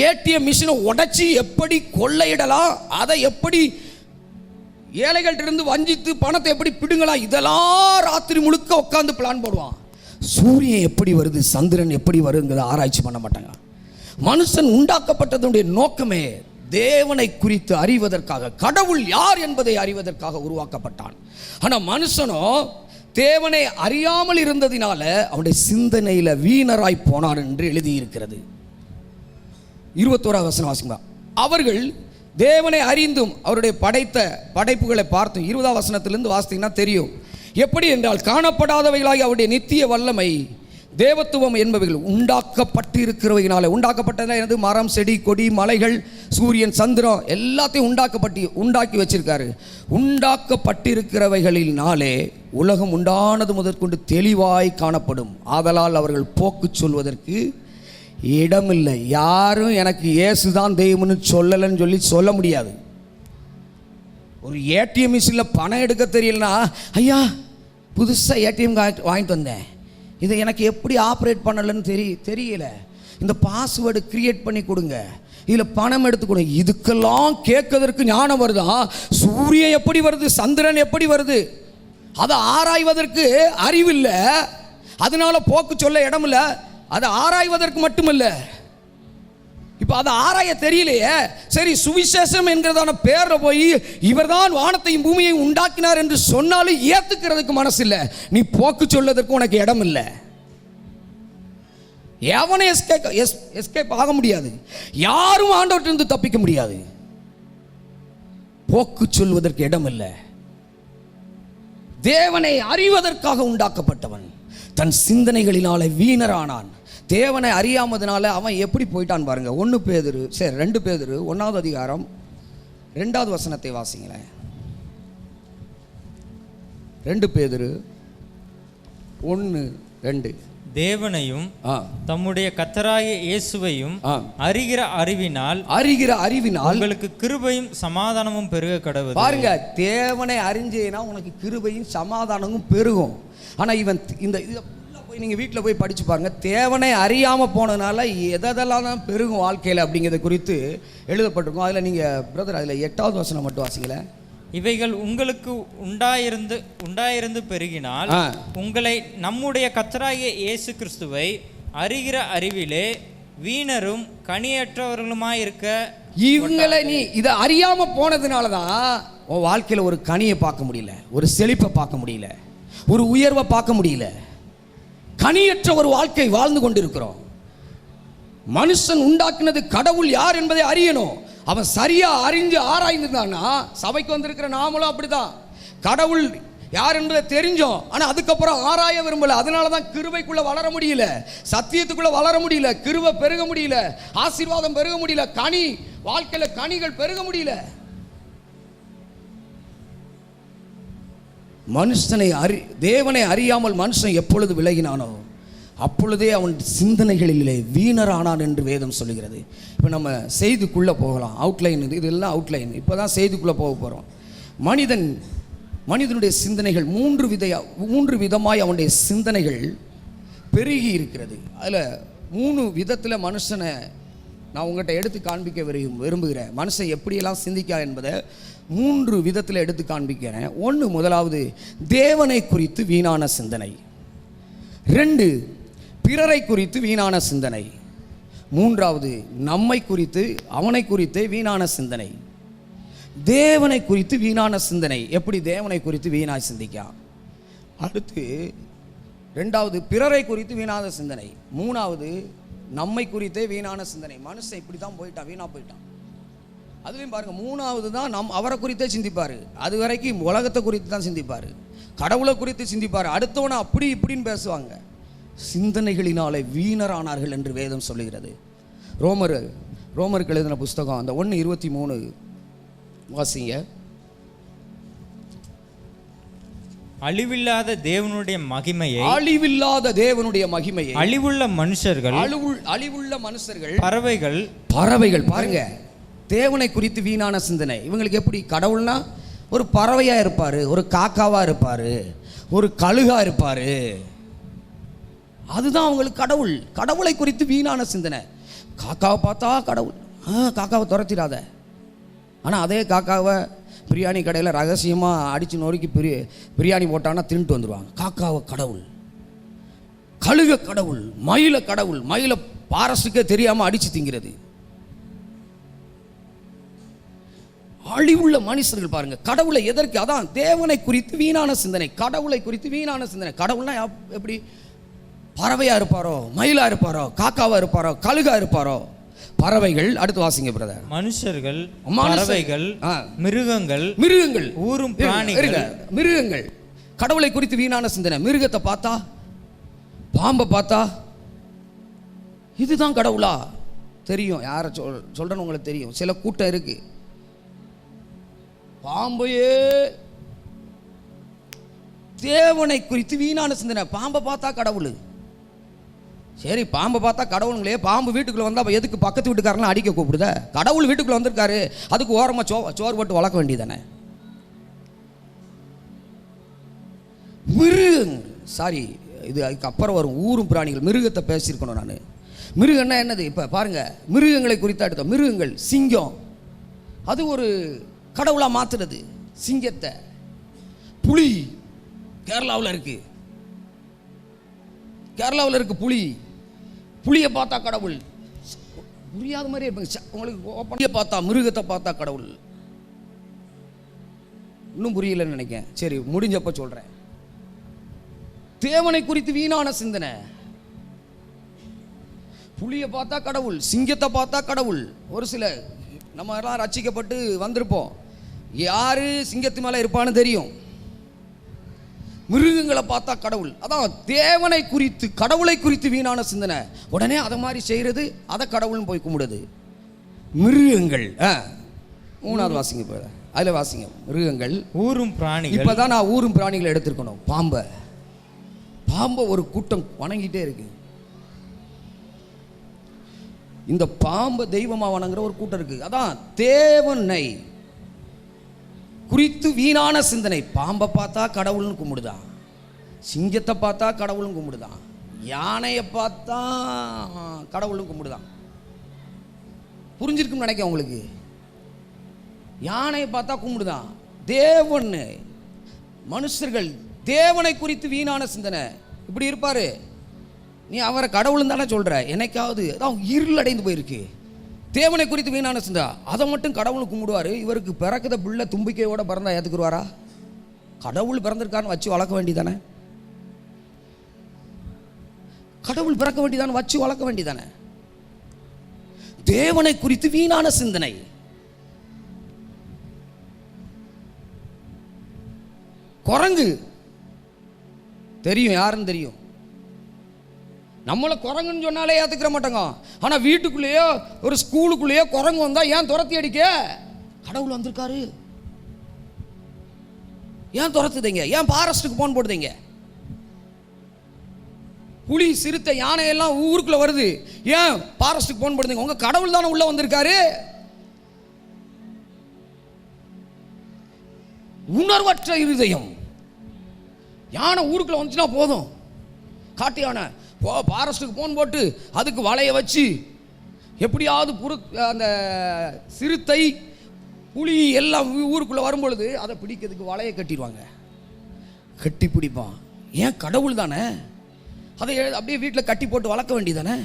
ஏடிஎம் மிஷினை உடைச்சி எப்படி கொள்ளையிடலாம், அதை எப்படி ஏழைகள்ட்ட இருந்து வஞ்சித்து பணத்தை எப்படி பிடுங்கலாம், இதெல்லாம் ராத்திரி முழுக்க உட்காந்து பிளான் போடுவான். சூரியன் எப்படி வருது, சந்திரன் எப்படி வருங்கிறத ஆராய்ச்சி பண்ண மாட்டாங்க. மனுஷன் உண்டாக்கப்பட்டதுடைய நோக்கமே தேவனை குறித்து அறிவதற்காக, கடவுள் யார் என்பதை அறிவதற்காக உருவாக்கப்பட்டான். ஆனால் மனுஷனோ தேவனை அறியாமல் இருந்ததினால அவனுடைய சிந்தனையில வீணராய் போனான் என்று எழுதியிருக்கிறது. 21வது வசனம் வாசிங்க. அவர்கள் தேவனை அறிந்தும் அவருடைய படைத்த படைப்புகளை பார்த்தும் 20வது வசனத்திலிருந்து வாசித்தீங்கன்னா தெரியும். எப்படி என்றால், காணப்படாதவைகளாகி அவருடைய நித்திய வல்லமை தேவத்துவம் என்பவைகள் உண்டாக்கப்பட்டு இருக்கிறவையினால. உண்டாக்கப்பட்டதுனா எனது மரம் செடி கொடி மலைகள் சூரியன் சந்திரன் எல்லாத்தையும் உண்டாக்கி வச்சிருக்காரு. உண்டாக்கப்பட்டிருக்கிறவைகளினாலே உலகம் உண்டானது முதற்கொண்டு தெளிவாய் காணப்படும். ஆதலால் அவர்கள் போக்கு சொல்வதற்கு இடமில்லை. யாரும் எனக்கு இயேசுதான் தெய்வம்னு சொல்லலைன்னு சொல்ல முடியாது. ஒரு ஏடிஎம் மிஷினில் பணம் எடுக்க தெரியலனா, ஐயா புதுசாக ஏடிஎம் வாங்கிட்டு வந்தேன், இதை எனக்கு எப்படி ஆப்ரேட் பண்ணலன்னு தெரியல, இந்த பாஸ்வேர்டு கிரியேட் பண்ணி கொடுங்க, இதில் பணம் எடுத்து கொடுங்க. இதுக்கெல்லாம் கேட்கறதற்கு ஞானம் வருதா? சூரியன் எப்படி வருது, சந்திரன் எப்படி வருது, அதை ஆராய்வதற்கு அறிவில்லை. அதனால போக்கு சொல்ல இடம் இல்லை. அதை ஆராய்வதற்கு மட்டுமல்ல, இப்போ அதை ஆராய தெரியலையே. சரி, சுவிசேஷம் என்கிறதான பேரில் போய் இவர்தான் வானத்தையும் பூமியையும் உண்டாக்கினார் என்று சொன்னாலும் ஏற்றுக்கிறதுக்கு மனசு இல்லை. நீ போக்கு சொல்லதற்கு உனக்கு இடம் இல்லை. எவனை எஸ்கேப் ஆக முடியாது. யாரும் ஆண்டவற்றிலிருந்து தப்பிக்க முடியாது. போக்கு சொல்வதற்கு இடம் இல்லை. தேவனை அறிவதற்காக உண்டாக்கப்பட்டவன் தன் சிந்தனைகளினாலே வீணரானான். தேவனை அறியாமதுனால அவன் எப்படி போயிட்டான் பாருங்க. 2 பேதுரு 1வது அதிகாரம் 2வது வசனத்தை வாசிங்களேன். 2 பேதுரு 1:2. தேவனையும் தம்முடைய கர்த்தராகிய இயேசுவையும் அறிகிற அறிவினால் உங்களுக்கு கிருபையும் சமாதானமும் பெருக கடவுள். பாருங்க, தேவனை அறிஞ்சேனா உனக்கு கிருபையும் சமாதானமும் பெருகும். ஆனா இவன் இந்த நீங்கள் வீட்டில் போய் படித்து பாருங்கள். தேவனை அறியாமல் போனதுனால எதெல்லாம் தான் பெருகும் வாழ்க்கையில் அப்படிங்கிறத குறித்து எழுதப்பட்டிருக்கும். அதில் நீங்கள் பிரதர் அதில் 8வது வசனம் மட்டும் வாசிங்களேன். இவைகள் உங்களுக்கு உண்டாயிருந்து பெருகினால் உங்களை நம்முடைய கர்த்தராகிய இயேசு கிறிஸ்துவை அறிகிற அறிவிலே வீணரும் கனியற்றவர்களுமாயிருக்க. இவங்களை நீ இதை அறியாமல் போனதுனால தான் உன் வாழ்க்கையில் ஒரு கனியை பார்க்க முடியல, ஒரு செழிப்பை பார்க்க முடியல, ஒரு உயர்வை பார்க்க முடியல. கனியற்ற ஒரு வாழ்க்கை வாழ்ந்து கொண்டிருக்கிறோம். மனுஷன் உண்டாக்குனது கடவுள் யார் என்பதை அறியணும். அவன் சரியா அறிஞ்சு ஆராய்ந்துதான்னா, சபைக்கு வந்திருக்கிற நாமளும் அப்படிதான். கடவுள் யார் என்பதை தெரிஞ்சோம், ஆனால் அதுக்கப்புறம் ஆராய விரும்பல. அதனால தான் கிருபைக்குள்ள வளர முடியல, சத்தியத்துக்குள்ள வளர முடியல, கிருபை பெருக முடியல, ஆசீர்வாதம் பெருக முடியல, கனி வாழ்க்கையில கனிகள் பெருக முடியல. மனுஷனை தேவனை அறியாமல் மனுஷன் எப்பொழுது விலகினானோ அப்பொழுதே அவன் சிந்தனைகளிலே வீணரானான் என்று வேதம் சொல்லுகிறது. இப்போ நம்ம செய்திக்குள்ளே போகலாம். அவுட்லைன் இதெல்லாம் அவுட்லைன். இப்போ தான் செய்திக்குள்ளே போக போகிறோம். மனிதனுடைய சிந்தனைகள் மூன்று விதமாய் அவனுடைய சிந்தனைகள் பெருகி இருக்கிறது. அதில் 3 விதத்தில் மனுஷனை நான் உங்கள்கிட்ட எடுத்து காண்பிக்க விரும்புகிறேன். மனுஷன் எப்படியெல்லாம் சிந்திக்கா என்பதை 3 விதத்தில் எடுத்து காண்பிக்கிறேன். 1, முதலாவது தேவனை குறித்து வீணான சிந்தனை. 2, பிறரை குறித்து வீணான சிந்தனை. 3வது நம்மை குறித்து அவனை குறித்து வீணான சிந்தனை. தேவனை குறித்து வீணான சிந்தனை. எப்படி தேவனை குறித்து வீணாய் சிந்திக்கா. அடுத்து 2வது பிறரை குறித்து வீணான சிந்தனை. 3வது நம்மை குறித்தே வீணான சிந்தனை. மனுஷன் இப்படி தான் போயிட்டான், வீணா போயிட்டான். அதுலேயும் பாருங்க, 3வது தான் அவரை குறித்தே சிந்திப்பார். அது வரைக்கும் உலகத்தை குறித்து தான் சிந்திப்பார், கடவுளை குறித்து சிந்திப்பார். அடுத்தவனை அப்படி இப்படின்னு பேசுவாங்க. சிந்தனைகளினாலே வீணரானார்கள் என்று வேதம் சொல்லுகிறது. ரோமருக்கு எழுதின புஸ்தகம் அந்த 1:23 வாசிங்க. அழிவில்லாத தேவனுடைய மகிமையை அழிவுள்ள மனுஷர்கள் பறவைகள் பாருங்க, தேவனை குறித்து வீணான சிந்தனை. இவங்களுக்கு எப்படி? கடவுள்னா ஒரு பறவையா இருப்பாரு, ஒரு காக்காவா இருப்பாரு, ஒரு கழுகா இருப்பாரு. அதுதான் அவங்களுக்கு கடவுள். கடவுளை குறித்து வீணான சிந்தனை. காக்காவை பார்த்தா கடவுள், காக்காவை துரத்திடாத. ஆனால் அதே காக்காவை பிரியாணி கடையில் ரகசியமாக அடித்து நொறுக்கி பிரியாணி போட்டான்னா தின்ட்டு வந்துடுவாங்க. காக்காவை கடவுள், கழுக கடவுள், மயில கடவுள். மயில பாரஸ்டுக்கே தெரியாமல் அடித்து திங்கிறது. அழிவுள்ள மனுஷர்கள் பாருங்க. கடவுளை எதற்கு? அதான் தேவனை குறித்து வீணான சிந்தனை, கடவுளை குறித்து வீணான சிந்தனை. கடவுள்னா எப்படி? பறவையா இருப்பாரோ, மயிலா இருப்பாரோ, காக்காவா இருப்பாரோ, கழுகா இருப்பாரோ? பறவைகள். அடுத்து வாசிங்க பிரதர். மனுஷர்கள், பறவைகள், மிருகங்கள், ஊரும் பிராணிகள். மிருகங்கள் கடவுளை குறித்து வீணான சிந்தனை. மிருகத்தை பார்த்தா, பாம்பை பார்த்தா இதுதான் கடவுளா தெரியும். யாரை சொல்றேன்னு உங்களுக்கு தெரியும். சில கூட்டம் இருக்கு, பாம்பையே தேவனை குறித்து வீணான சிந்தனை. பாம்பை பார்த்தா கடவுள். சரி, பாம்பை பார்த்தா கடவுளுங்களே, பாம்பு வீட்டுக்குள்ள வந்தா எதுக்கு பக்கத்து வீட்டுக்காரலாம் அடிக்க கூப்பிடுத? கடவுள் வீட்டுக்குள்ள வந்திருக்காரு, அதுக்கு ஓரமா சோறு போட்டு வளர்க்க வேண்டியதானே. சாரி, இது அதுக்கப்புறம் வரும். ஊரும் பிராணிகள், மிருகத்தை பேசியிருக்கணும் நான். மிருகம்னா என்னது? இப்போ பாருங்க, மிருகங்களை குறித்து அடுத்த மிருகங்கள். சிங்கம், அது ஒரு கடவுளா மாத்துறது. சிங்கத்தை. புலி கேரளாவில் இருக்கு, புலியை பார்த்தா கடவுள். புரியாத மாதிரி இருப்பாங்க உங்களுக்கு. பார்த்தா மிருகத்தை பார்த்தா கடவுள். இன்னும் புரியலன்னு நினைக்கிறேன். சரி, முடிஞ்சப்ப சொல்றேன். தேவனை குறித்து வீணான சிந்தனை. புலியை பார்த்தா கடவுள், சிங்கத்தை பார்த்தா கடவுள். ஒரு சில நம்ம எல்லாம் ரட்சிக்கப்பட்டு வந்திருப்போம், யாரு சிங்கத்து மேல இருப்பான்னு தெரியும். மிருகங்களை பார்த்தா கடவுள். அதான் தேவனை குறித்து, கடவுளை குறித்து வீணான சிந்தனை. உடனே அதை மாதிரி செய்யறது, அதை கடவுள்னு போய் கும்பிடுது. மிருகங்கள். 3வது வாசிங்க, அதுல வாசிங்க. மிருகங்கள், ஊரும் பிராணிகள். இப்பதான் நான் ஊரும் பிராணிகளை எடுத்திருக்கணும். பாம்பை ஒரு கூட்டம் வணங்கிட்டே இருக்கு. இந்த பாம்பை தெய்வமா வணங்குற ஒரு கூட்டம் இருக்கு. அதான் தேவனை குறித்து வீணான சிந்தனை. பாம்பை பார்த்தா கடவுள்னு கும்பிடுதான், சிங்கத்தை பார்த்தா கடவுள்னு கும்பிடுதான். யானையை பார்த்தா கடவுளும் கும்பிடுதான். புரிஞ்சிருக்குன்னு நினைக்க உங்களுக்கு. யானையை பார்த்தா கும்பிடுதான். தேவன் மனுஷர்கள் தேவனை குறித்து வீணான சிந்தனை இப்படி இருப்பாரு. நீ அவரை கடவுள்னு தானே சொல்ற, என்னைக்காவது அதான் இருள் அடைந்து போயிருக்கு. தேவனை குறித்து வீணான சிந்தா, அதை மட்டும் கடவுளை கும்பிடுவாரு. இவருக்கு பிறக்குத பிள்ளை தும்பிக்கையோட பிறந்தா ஏத்துக்குருவாரா? கடவுள் பிறந்திருக்கான்னு வச்சு வளர்க்க வேண்டியதானே, கடவுள் பிறக்க வேண்டியதானே, வச்சு வளர்க்க வேண்டியதானே. தேவனை குறித்து வீணான சிந்தனை. குரங்கு தெரியும், யாருன்னு தெரியும். நம்மளை குரங்குன்னு சொன்னாலே ஏற்றுக்கிற மாட்டாங்க. ஆனால் வீட்டுக்குள்ளேயோ ஒரு ஸ்கூலுக்குள்ளேயோ குரங்கு வந்தால் ஏன் துரத்தி அடிக்க? கடவுள் வந்திருக்காரு, ஏன் துரத்துதீங்க? ஏன் ஃபாரஸ்ட்டுக்கு போன் போடுதீங்க? புலி சிறுத்தை யானை எல்லாம் ஊருக்குள்ள வருது, ஏன் ஃபாரஸ்ட்டுக்கு போன் போடுதீங்க? உங்க கடவுள் தானே உள்ள வந்திருக்காரு. உணர்வற்ற இருதயம். யானை ஊருக்குள்ள வந்துச்சுன்னா போதும், காட்டு யானை ஃபாரஸ்ட்டுக்கு போன் போட்டு அதுக்கு வலையை வச்சு எப்படியாவது அந்த சிறுத்தை புலி எல்லாம் ஊருக்குள்ளே வரும்பொழுது அதை பிடிக்கிறதுக்கு வலையை கட்டிடுவாங்க, கட்டி பிடிப்பான். ஏன் கடவுள் தானே, அதை அப்படியே வீட்டில் கட்டி போட்டு வளர்க்க வேண்டியதானே.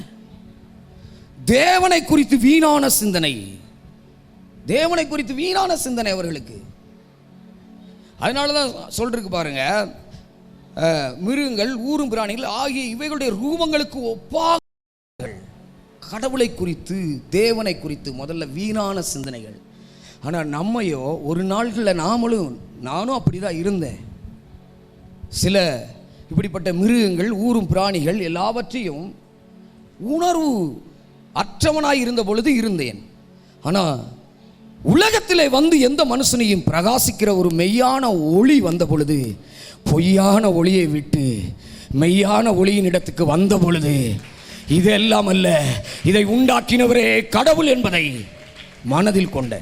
தேவனை குறித்து வீணான சிந்தனை, தேவனை குறித்து வீணான சிந்தனை அவர்களுக்கு. அதனால தான் சொல்றதுக்கு பாருங்க, மிருகங்கள் ஊரும் பிராணிகள் ஆகிய இவைகளுடைய ரூபங்களுக்கு ஒப்பாக கடவுளை குறித்து தேவனை குறித்து முதல்ல வீணான சிந்தனைகள். ஆனால் நம்மையோ ஒரு நாள்களில் நானும் அப்படிதான் இருந்தேன். சில இப்படிப்பட்ட மிருகங்கள் ஊரும் பிராணிகள் எல்லாவற்றையும் உணர்வு அற்றவனாய் இருந்த பொழுது இருந்தேன். ஆனால் உலகத்திலே வந்து எந்த மனுஷனையும் பிரகாசிக்கிற ஒரு மெய்யான ஒளி வந்த பொழுது, பொய்யான ஒளியை விட்டு மெய்யான ஒளியின் இடத்துக்கு வந்த பொழுது, இதெல்லாம் அல்ல, இதை உண்டாக்கினவரே கடவுள் என்பதை மனதில் கொண்ட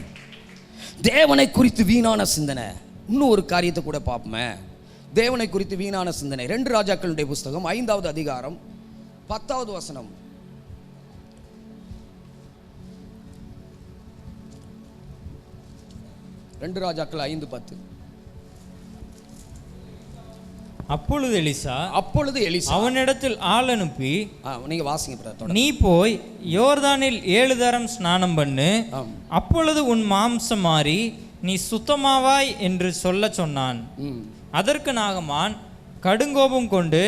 தேவனை குறித்து வீணான சிந்தனை. இன்னும் ஒரு காரியத்தை கூட பார்ப்போமே, தேவனை குறித்து வீணான சிந்தனை. 2 ராஜாக்களுடைய புஸ்தகம் 5வது அதிகாரம் 10வது வசனம். 2 ராஜாக்கள் 5:10. அப்பொழுது எலிசா அவனிடத்தில் ஆள் அனுப்பி, நீங்க வாசிங்க, நீ போய் யோர்தானில் 7 தரம் ஸ்நானம் பண்ணு, அப்பொழுது உன் மாம்சம் மாறி நீ சுத்தமாவாய் என்று சொல்ல சொன்னான். அதற்கு நாகமான் கடுங்கோபம் கொண்டு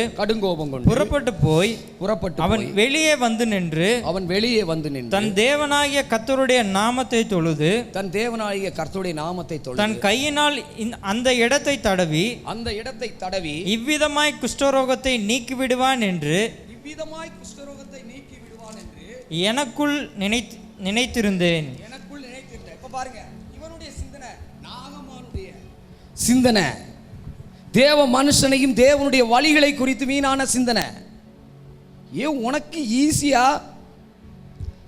புறப்பட்டு போய் அவன் வெளியே வந்து நின்று தன் தேவனாகிய கர்த்தருடைய நாமத்தை தொழுது தன் கையினால் அந்த இடத்தை தடவி இவ்விதமாய் குஷ்டரோகத்தை நீக்கி விடுவான் என்று எனக்குள் நினைத்திருந்தேன். சிந்தனை தேவ மனுஷனையும் தேவனுடைய வழிகளை குறித்து வீணான சிந்தனை. ஏன் உனக்கு ஈஸியா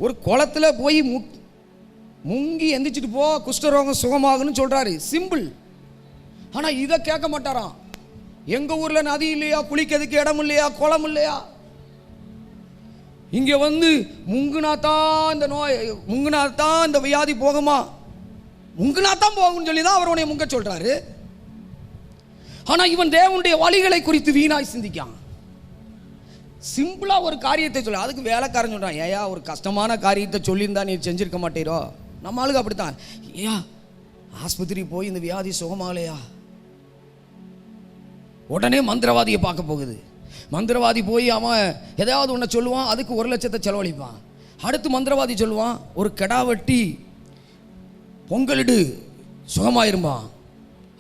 ஒரு குளத்துல போய் முங்கி எந்திரிச்சிட்டு போ, குஷ்டரோகம் சுகமாகுன்னு சொல்றாரு, சிம்பிள். ஆனா இதை கேட்க மாட்டாராம். எங்க ஊர்ல நதி இல்லையா, குளிக்கிறதுக்கு இடம் இல்லையா, குளம் இல்லையா, இங்க வந்து முங்குனாத்தான் இந்த நோய், முங்குனாத்தான் இந்த வியாதி போகுமா, முங்குனாத்தான் போகும்னு சொல்லி தான் அவர் உன்னை முங்க சொல்றாரு. ஆனா இவன் தேவனுடைய வழிகளை குறித்து வீணாய் சிந்திக்கான். சிம்பிளா ஒரு காரியத்தை சொல்ல, அதுக்கு வேலைக்காரன் சொல்றான், ஏயா ஒரு கஷ்டமான காரியத்தை சொல்லியிருந்தா நீ செஞ்சிருக்க மாட்டீரோ. நம்ம ஆளுக்கு அப்படித்தான், ஏயா ஆஸ்பத்திரி போய் இந்த வியாதி சுகமாகலையா, உடனே மந்திரவாதியை பார்க்க போகுது. மந்திரவாதி போய் அவன் எதாவது ஒன்று சொல்லுவான், அதுக்கு 1 லட்சத்தை செலவழிப்பான். அடுத்து மந்திரவாதி சொல்லுவான், ஒரு கெடா வெட்டி பொங்கலிடு சுகமாயிருப்பான்,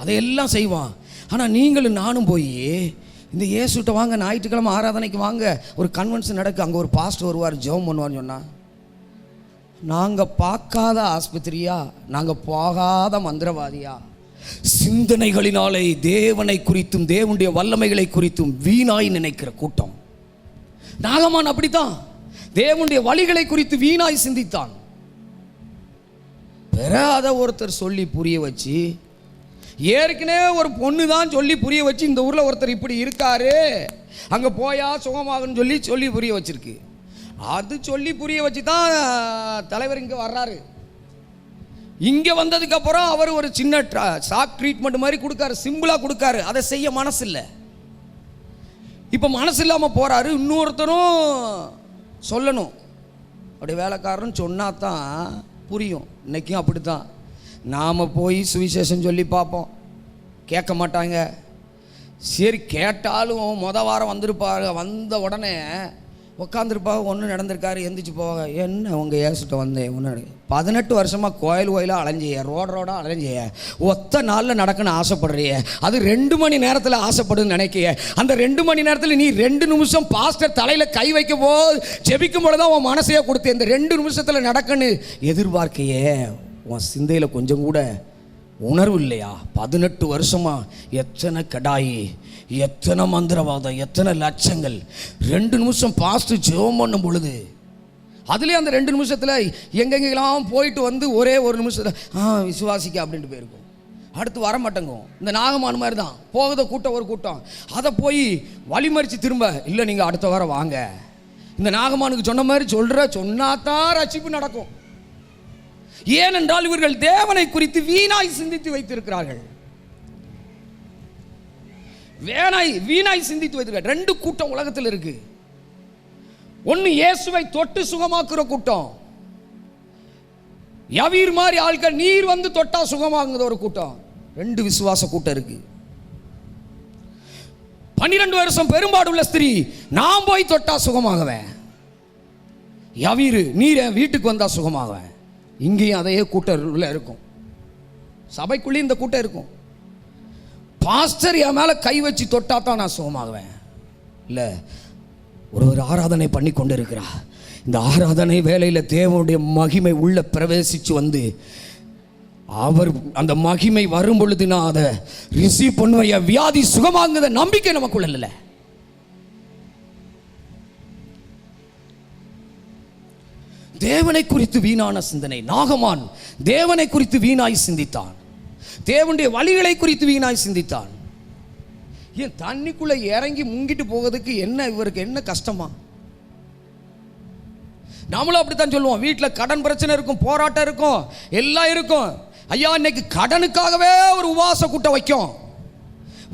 அதையெல்லாம் செய்வான். ஆனால் நீங்களும் நானும் போய் இந்த இயேசுட்ட வாங்க, ஞாயிற்றுக்கிழமை ஆராதனைக்கு வாங்க, ஒரு கன்வென்ஷன் நடக்கு, அங்கே ஒரு பாஸ்டர் வருவார், ஜெபம் பண்ணுவார்னு சொன்னால், நாங்கள் பார்க்காத ஆஸ்பத்திரியா, நாங்கள் போகாத மந்திரவாதியா, சிந்தனைகளினாலே தேவனை குறித்தும் தேவனுடைய வல்லமைகளை குறித்தும் வீணாய் நினைக்கிற கூட்டம். நாகமான் அப்படித்தான் தேவனுடைய வழிகளை குறித்து வீணாய் சிந்தித்தான். பெறாத ஒருத்தர் சொல்லி புரிய வச்சு, ஏற்கனவே ஒரு பொண்ணு தான் சொல்லி புரிய வச்சு, இந்த ஊரில் ஒருத்தர் இப்படி இருக்காரு, அங்கே போயா சுகமாகுன்னு சொல்லி புரிய வச்சிருக்கு. அது சொல்லி புரிய வச்சு தான் தலைவர் இங்கே வர்றாரு. இங்கே வந்ததுக்கப்புறம் அவர் ஒரு சின்ன ஷாக் ட்ரீட்மெண்ட் மாதிரி கொடுக்காரு, சிம்பிளாக கொடுக்காரு. அதை செய்ய மனசு இல்லை. இப்போ மனசு இல்லாமல் போகிறாரு. இன்னொருத்தரும் சொல்லணும், அப்படி வேலைக்காரன்னு சொன்னா தான் புரியும். இன்றைக்கும் அப்படி தான். நாம் போய் சுவிசேஷம் சொல்லி பார்ப்போம், கேட்க மாட்டாங்க. சரி கேட்டாலும் வாரம் வந்திருப்பாங்க, வந்த உடனே உட்காந்துருப்பாங்க, ஒன்றும் நடந்திருக்காரு, எந்திரிச்சு போவாங்க. என்ன உங்கள் ஏசுட்ட வந்தேன் ஒன்று 18 வருஷமாக கோயிலாக அலைஞ்சிய, ரோடாக அலைஞ்சிய, ஒத்த நாளில் நடக்கணும்னு ஆசைப்படுறிய, அது 2 மணி நேரத்தில் ஆசைப்படுன்னு நினைக்கிய. அந்த 2 மணி நேரத்தில் நீ 2 நிமிஷம் பாஸ்டர் தலையில் கை வைக்கும் போது ஜெபிக்கும் போது தான் உன் மனசையே கொடுத்து இந்த 2 நிமிஷத்தில் நடக்கன்னு எதிர்பார்க்கையே உன் சிந்தையில் கொஞ்சம் கூட உணர்வு இல்லையா? 18 வருஷமா எத்தனை கடாயி, எத்தனை மந்திரவாதம், எத்தனை லட்சங்கள். 2 நிமிஷம் பாஸ்ட் ஜெபம் பண்ணும் பொழுது அதுலேயே அந்த 2 நிமிஷத்தில் எங்கெங்கெல்லாம் போயிட்டு வந்து ஒரே ஒரு நிமிஷத்தில் விசுவாசிக்க அப்படின்ட்டு போயிருக்கும். அடுத்து வர மாட்டேங்க. இந்த நாகமான் மாதிரி தான் போகுத கூட்டம், ஒரு கூட்டம். அதை போய் வழிமறித்து திரும்ப இல்லை நீங்கள் அடுத்த வாரம் வாங்க. இந்த நாகமானுக்கு சொன்ன மாதிரி சொன்னாதான் ரட்சிப்பு நடக்கும். ஏனென்றால் இவர்கள் தேவனை குறித்து வீணாய் சிந்தித்து வைத்திருக்கிறார்கள். வீணாய் சிந்தித்து வைத்திருக்கிறார்கள். 2 கூட்டம் உலகத்தில் இருக்கு. ஒன்னு இயேசுவை தொட்டு சுகமாக்குற கூட்டம், யவீர் மாதிரி ஆட்கள் நீர் வந்து தொட்டா சுகமாகுங்கிற ஒரு கூட்டம். 2 விசுவாச கூட்டம் இருக்கு. 12 வருஷம் பெரும்பாடுள்ள ஸ்திரீ, நான் போய் தொட்டா சுகமாகுவேன். யவீர், நீர் என் வீட்டுக்கு வந்தா சுகமாகுவேன். இங்கேயும் அதையே கூட்டம் இருக்கும். சபைக்குள்ளேயும் இந்த கூட்டம் இருக்கும். பாஸ்டர் என் மேலே கை வச்சு தொட்டா தான் நான் சுகமாகுவேன். இல்லை, ஒரு ஆராதனை பண்ணி கொண்டு இருக்கிறா. இந்த ஆராதனை வேலையில் தேவனுடைய மகிமை உள்ள பிரவேசித்து வந்து அவர் அந்த மகிமை வரும் பொழுது நான் அதை ரிசீவ் பண்ணுவேன். வியாதி சுகமாகுத நம்பிக்கை நமக்குள்ள இல்லை. தேவனை குறித்து வீணான சிந்தனை. நாகமான் தேவனை குறித்து வீணாய் சிந்தித்தான். தேவனுடைய வழிகளை குறித்து வீணாய் சிந்தித்தான். ஏன் தண்ணிக்குள்ள இறங்கி முங்கிட்டு போகிறதுக்கு இவருக்கு என்ன கஷ்டமா? நாமளும் அப்படித்தான் சொல்லுவோம். வீட்டில் கடன் பிரச்சனை இருக்கும், போராட்டம் இருக்கும், எல்லாம் இருக்கும். ஐயா, இன்னைக்கு கடனுக்காகவே ஒரு உபவாச கூட்டம் வைக்கும்.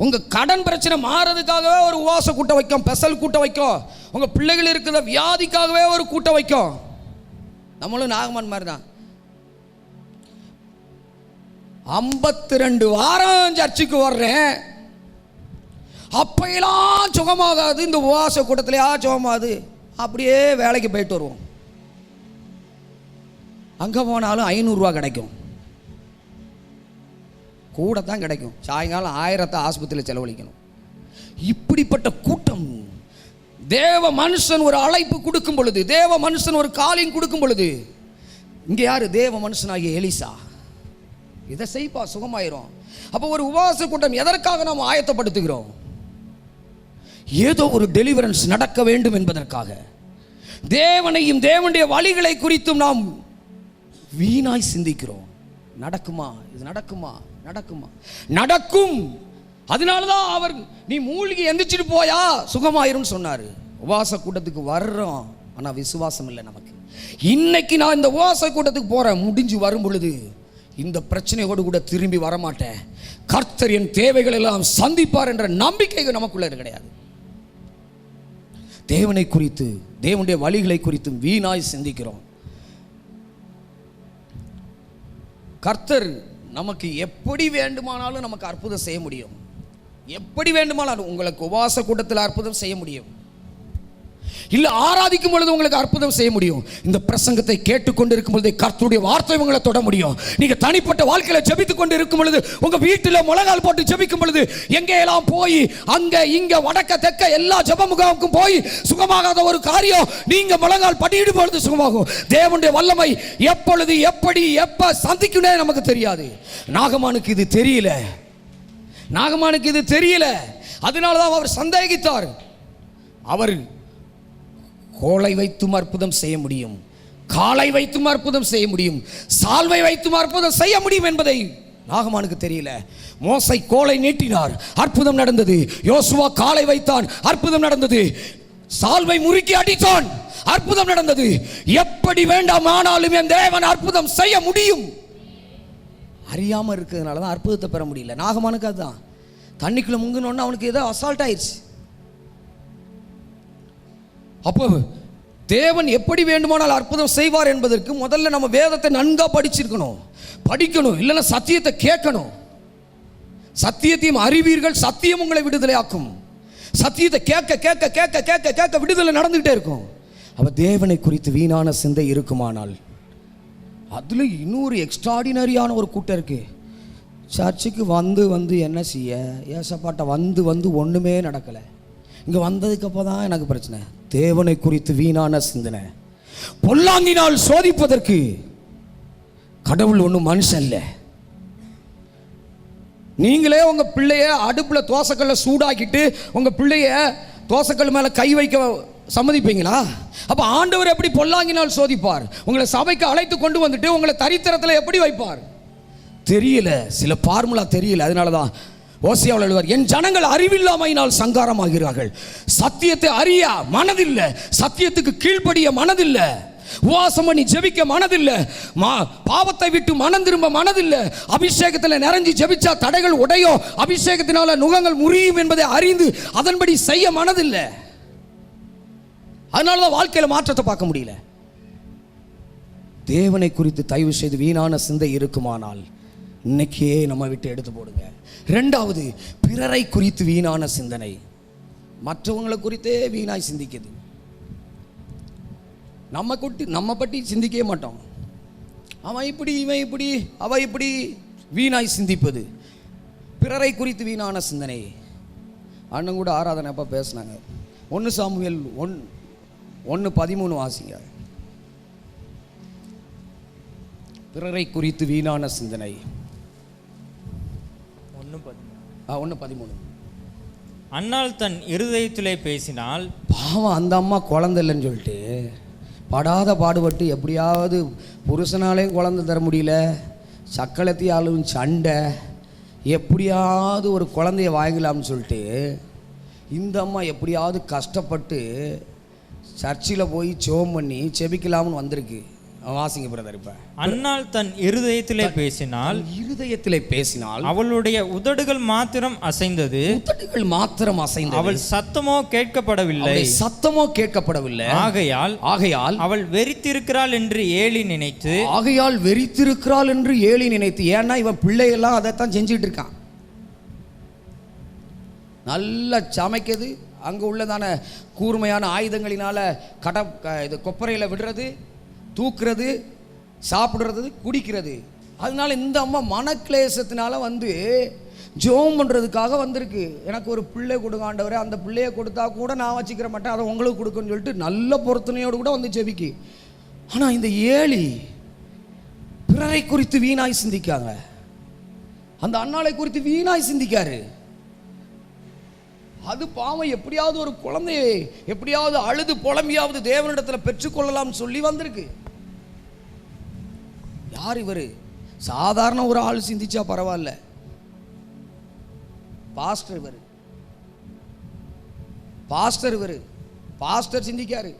உங்க கடன் பிரச்சனை மாறதுக்காகவே ஒரு உபவாச கூட்டம் வைக்கும், ஸ்பெஷல் கூட்டம் வைக்கும். உங்க பிள்ளைகள் இருக்கிற வியாதிக்காகவே ஒரு கூட்டம் வைக்கும். நம்மளும் நாகமான் மாதிரி தான். 52 வாரம் சர்ச்சுக்கு வர்றேன், அப்பையெல்லாம் சுகமாகாது. இந்த உபவாச கூட்டத்திலேயா சுகமாகுது. அப்படியே வேலைக்கு போயிட்டு வருவோம். அங்கே போனாலும் 500 ரூபா கிடைக்கும், கூட தான் கிடைக்கும். சாயங்காலம் 1000 ஆஸ்பத்திரியில் செலவழிக்கணும். இப்படிப்பட்ட கூட்டம். தேவ மனுஷன் ஒரு அழைப்பு கொடுக்கும் பொழுது, தேவ மனுஷன் ஒரு காலிங் கொடுக்கும் பொழுது, இங்கே யாரு? தேவ மனுஷனாகிய எலிசா. இதை செய்ப்பா சுகமாயிரும். அப்போ ஒரு உபவாச கூட்டம் எதற்காக நாம் ஆயத்தப்படுத்துகிறோம்? ஏதோ ஒரு டெலிவரன்ஸ் நடக்க வேண்டும் என்பதற்காக. தேவனையும் தேவனுடைய வழிகளை குறித்தும் நாம் வீணாய் சிந்திக்கிறோம். நடக்குமா? இது நடக்குமா? நடக்கும். அதனாலதான் அவர் நீ மூழ்கி எந்திரிச்சிட்டு போயா சுகமாயிரும் சொன்னாரு. உபவாச கூட்டத்துக்கு வர்றோம், ஆனா விசுவாசம் இல்லை நமக்கு. இன்னைக்கு நான் இந்த உபவாச கூட்டத்துக்கு போறேன், முடிஞ்சு வரும் பொழுது இந்த பிரச்சனையோடு கூட திரும்பி வரமாட்டேன். கர்த்தர் என் தேவைகள் எல்லாம் சந்திப்பார் என்ற நம்பிக்கை நமக்குள்ள கிடையாது. தேவனை குறித்து, தேவனுடைய வழிகளை குறித்தும் வீணாய் சிந்திக்கிறோம். கர்த்தர் நமக்கு எப்படி வேண்டுமானாலும் நமக்கு அற்புதம் செய்ய முடியும். எப்படி வேண்டுமானாலும் உங்களுக்கு உபவாச கூட்டத்தில் அற்புதம் செய்ய முடியும். இல்ல ஆராதிக்கும் பொழுது உங்களுக்கு அற்புதம் செய்ய முடியும். இந்த பிரசங்கத்தை கேட்டுக்கொண்டு இருக்கும் பொழுது கர்த்தருடைய வார்த்தை உங்களை தொட முடியும். நீங்க தனிப்பட்ட வாழ்க்கையில ஜெபித்துக் கொண்டு இருக்கும் பொழுது, உங்க வீட்டில் முழங்கால் போட்டு ஜெபிக்கும் பொழுது, எங்கே எல்லாம் போய் அங்க இங்க வடக்க தெற்க எல்லா ஜெப முகாமுக்கும் போய் சுகமாகாத ஒரு காரியம் நீங்க முழங்கால் படியிடும் பொழுது சுகமாகும். தேவனுடைய வல்லமை எப்பொழுது எப்படி எப்ப சந்திக்குனே நமக்கு தெரியாது. நாகமானுக்கு இது தெரியல. அதனாலதான் அவர் சந்தேகித்தார். அவர் கோலை வைத்தும் அற்புதம் செய்ய முடியும், காலை வைத்தும் அற்புதம் செய்ய முடியும், சால்வை வைத்தும் அற்புதம் செய்ய முடியும் என்பதை நாகமானுக்கு தெரியல. மோசை கோலை நீட்டினார், அற்புதம் நடந்தது. யோசுவா காலை வைத்தான், அற்புதம் நடந்தது. சால்வை முறுக்கி அடித்தான், அற்புதம் நடந்தது. எப்படி வேண்டாம் ஆனாலும் என் தேவன் அற்புதம் செய்ய முடியும். அறியாம இருக்கிறதுனால தான் அற்புதத்தை பெற முடியல. நாகமானுக்கு அதுதான், தண்ணிக்குள்ள முங்கினோன்னு அவனுக்கு ஏதோ அசால்ட் ஆயிடுச்சு. அப்போ தேவன் எப்படி வேண்டுமானால் அற்புதம் செய்வார் என்பதற்கு முதல்ல நம்ம வேதத்தை நன்கா படிச்சிருக்கணும், படிக்கணும். இல்லைன்னா சத்தியத்தை கேட்கணும். சத்தியத்தையும் அறிவீர்கள், சத்தியம் உங்களை விடுதலையாக்கும். சத்தியத்தை கேட்க கேட்க கேட்க கேட்க கேட்க விடுதலை நடந்துகிட்டே இருக்கும். அப்ப தேவனை குறித்து வீணான சிந்தை இருக்குமானால், அதுல இன்னொரு எக்ஸ்ட்ராடினரியான ஒரு கூட்டம் இருக்கு. சர்ச்சுக்கு வந்து வந்து என்ன செய்ய, ஏசப்பாட்ட வந்து வந்து ஒண்ணுமே நடக்கலை. இங்க வந்ததுக்கு அப்பதான் தான் எனக்கு பிரச்சனை. தேவனை குறித்து வீணான சிந்தனை. பொல்லாங்கினால் சோதிப்பதற்கு கடவுள் ஒன்றும் மனுஷன் இல்லை. நீங்களே உங்க பிள்ளைய அடுப்புல தோசைக்கல்ல சூடாக்கிட்டு உங்க பிள்ளைய தோசைக்கல் மேல கை வைக்க சம்மதிப்பீங்களா? அப்ப ஆண்டவர் எப்படி பொல்லாங்கினால் சோதிப்பார்? உங்களை சபைக்கு அழைத்து கொண்டு வந்துட்டு உங்களை தரித்திரத்தில் எப்படி வைப்பார்? தெரியல, சில பார்முலா தெரியல. அதனாலதான் ஓசியாவில் எழுதுவார், என் ஜனங்கள் அறிவில்லாமையினால் சங்காரமாகிறார்கள். சத்தியத்தை அறிய மனதில்லை, சத்தியத்துக்கு கீழ்ப்படிய மனதில்லை, உபவாசம் பண்ணி ஜெபிக்க மனதில்லை, பாவத்தை விட்டு மனம் திரும்ப மனதில்லை. அபிஷேகத்தில் நிறைஞ்சி ஜெபிச்சா தடைகள் உடையோ, அபிஷேகத்தினால நுகங்கள் முறியும் என்பதை அறிந்து அதன்படி செய்ய மனதில்லை. அதனாலதான் வாழ்க்கையில மாற்றத்தை பார்க்க முடியல. தேவனை குறித்து தயவு செய்து வீணான சிந்தை இருக்குமானால் இன்னைக்கே நம்ம விட்டு எடுத்து போடுங்க. ரெண்டாவது, பிறரை குறித்து வீணான சிந்தனை. மற்றவங்களை குறித்தே வீணாய் சிந்திக்குது. நம்ம பற்றி சிந்திக்கவே மாட்டோம். அவன் இப்படி, இவன் இப்படி, அவ இப்படி, வீணாய் சிந்திப்பது. பிறரை குறித்து வீணான சிந்தனை. அண்ணன் கூட ஆராதனை அப்ப பேசினாங்க. 1 சாமுவேல் 1:13 வாசிங்க. பிறரை குறித்து வீணான சிந்தனை. 1:13. அன்னாள் தன் இருதயத்திலே பேசினால், பாவம் அந்த அம்மா குழந்தை இல்லைன்னு சொல்லிட்டு படாத பாடுபட்டு எப்படியாவது புருஷனாலேயும் குழந்தை தர முடியல, சக்களத்தையாலும் சண்டை, எப்படியாவது ஒரு குழந்தைய வாங்கலாம்னு சொல்லிட்டு இந்த அம்மா எப்படியாவது கஷ்டப்பட்டு சர்ச்சில் போய் ஜெபம் பண்ணி செபிக்கலாம்னு வந்திருக்கு. வாசிங்க பிரதர். இப்ப அன்னாள் தன் இருதயத்திலே பேசினால் அவளுடைய உதடுகள் மாத்திரம் அசைந்தது. அவள் சத்தமோ கேட்கப்படவில்லை. ஆகையால் அவள் வெறித்திருக்கிறாள் என்று ஏலி நினைத்து, ஏன்னா இவன் பிள்ளையெல்லாம் அதைத்தான் செஞ்சுட்டு இருக்கான். நல்லா சமைக்குது, அங்க உள்ளதான கூர்மையான ஆயுதங்களினால இது கொப்பரையில விடுறது, தூக்குறது, சாப்பிடுறது, குடிக்கிறது. அதனால இந்த அம்மா மனக்லேசத்தினால வந்து ஜெபம் பண்றதுக்காக வந்திருக்கு. எனக்கு ஒரு பிள்ளை கொடுங்க ஆண்டவரே, அந்த பிள்ளைய கொடுத்தா கூட நான் வச்சுக்கிற மாட்டேன், அதை உங்களுக்கு கொடுக்குன்னு சொல்லிட்டு நல்ல பொருத்தனையோடு கூட வந்து ஜெபிக்கு. ஆனா இந்த ஏலி பிறரை குறித்து வீணாய் சிந்திக்காங்க. அந்த அன்னாளை குறித்து வீணாய் சிந்திக்காரு. அது பாவம், எப்படியாவது ஒரு குழந்தையை எப்படியாவது அழுது புலம்பியாவது தேவனிடத்தில் பெற்றுக்கொள்ளலாம் சொல்லி வந்திருக்கு. யார் இவரு? சாதாரண ஒரு ஆள் சிந்திச்சா பரவாயில்ல, பாஸ்டர் சிந்திக்காரு.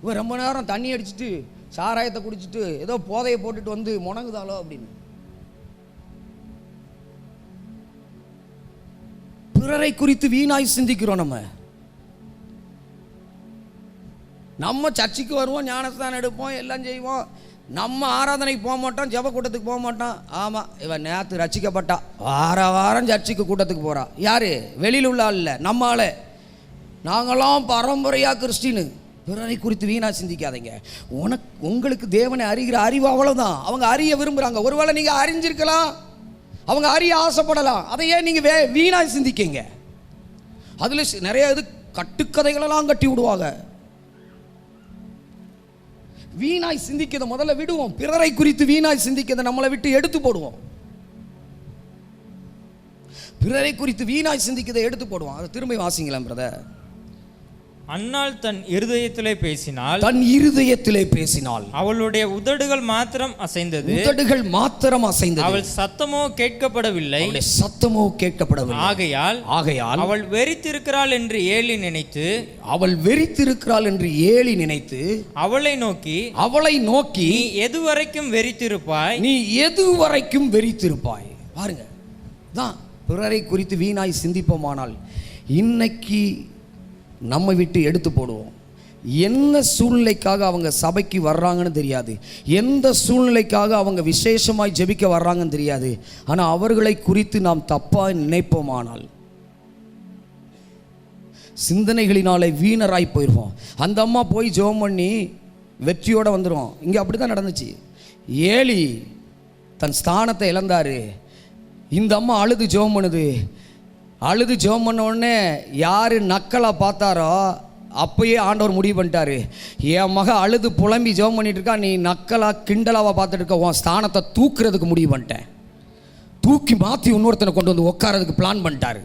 இவர் ரொம்ப நேரம் தண்ணி அடிச்சுட்டு சாராயத்தை குடிச்சிட்டு ஏதோ போதையை போட்டுட்டு வந்து முணங்குதாலோ அப்படின்னு. பிறரை குறித்து வீணாய் சிந்திக்கிறோம். நம்ம சர்ச்சுக்கு வருவோம், ஞானஸ்தானம் எடுப்போம், எல்லாம் செய்வோம். நம்ம ஆராதனைக்கு போக மாட்டோம், ஜெப கூட்டத்துக்கு போக மாட்டோம். ஆமா, இவன் நேற்று ரட்சிக்கப்பட்டா, வாரம் சர்ச்சுக்கு கூட்டத்துக்கு போறா. யாரு? வெளியில் உள்ள ஆள் இல்லை, நம்ம ஆளு. நாங்களாம் பரம்பரையா கிறிஸ்டின்னு. பிறரை குறித்து வீணா சிந்திக்காதீங்க. உங்களுக்கு தேவனை அறிகிற அறிவு அவ்வளவுதான். அவங்க அறிய விரும்புறாங்க. ஒருவேளை நீங்க அறிஞ்சிருக்கலாம், அவங்க அறிய ஆசைப்படலாம். அதை ஏன் நீங்க வீணா சிந்திக்கீங்க? அதுல நிறைய இது கட்டுக்கதைகளெல்லாம் கட்டி விடுவாங்க. வீணாய் சிந்திக்கிறத முதல்ல விடுவோம். பிறரை குறித்து வீணாய் சிந்திக்கிறத நம்மளை விட்டு எடுத்து போடுவோம். பிறரை குறித்து வீணாய் சிந்திக்கிறதை எடுத்து போடுவோம். அதை திரும்பி வாசிங்களேன் பிரதர். அன்னாள் தன் இருதயத்திலே பேசினாள், தன் இருதயத்திலே பேசினாள். அவளுடைய உதடுகள் மாத்திரம் அசைந்தது, உதடுகள் மாத்திரம் அசைந்தது. அவள் சத்தமோ கேட்கப்படவில்லை, அவளுடைய சத்தமோ கேட்கப்படவில்லை. ஆகையால் அவள் வெறித்திருக்கிறாள் என்று ஏலி நினைத்து, அவளை நோக்கி நீ எதுவரைக்கும் வெறித்திருப்பாய்? பாருங்க, தான் பிறரை குறித்து வீணாய் சிந்திப்போமானால் இன்னைக்கு நம்ம விட்டு எடுத்து போடுவோம். என்ன சூழ்நிலைக்காக அவங்க சபைக்கு வர்றாங்கன்னு தெரியாது, எந்த சூழ்நிலைக்காக அவங்க விசேஷமாய் ஜெபிக்க வர்றாங்கன்னு தெரியாது. ஆனால் அவர்களை குறித்து நாம் தப்பாக நினைப்போமானால் சிந்தனைகளினாலே வீணராய் போயிடுவோம். அந்த அம்மா போய் ஜெபம் பண்ணி வெற்றியோடு வந்துடும். இங்கே அப்படி தான் நடந்துச்சு. ஏலி தன் ஸ்தானத்தை இழந்தார். இந்த அம்மா அழுது ஜெபம் பண்ணுது. அழுது ஜெபம் பண்ண உடனே யார் நக்கலாக பார்த்தாரோ அப்போயே ஆண்டவர் முடிவு பண்ணிட்டாரு, என் மக அழுது புலம்பி ஜெபம் பண்ணிட்டு இருக்கா, நீ நக்கலாக கிண்டலாவாக பார்த்துட்டு இருக்க, உன் ஸ்தானத்தை தூக்குறதுக்கு முடிவு பண்ணிட்டேன். தூக்கி மாற்றி இன்னொருத்தனை கொண்டு வந்து உட்காரதுக்கு பிளான் பண்ணிட்டாரு.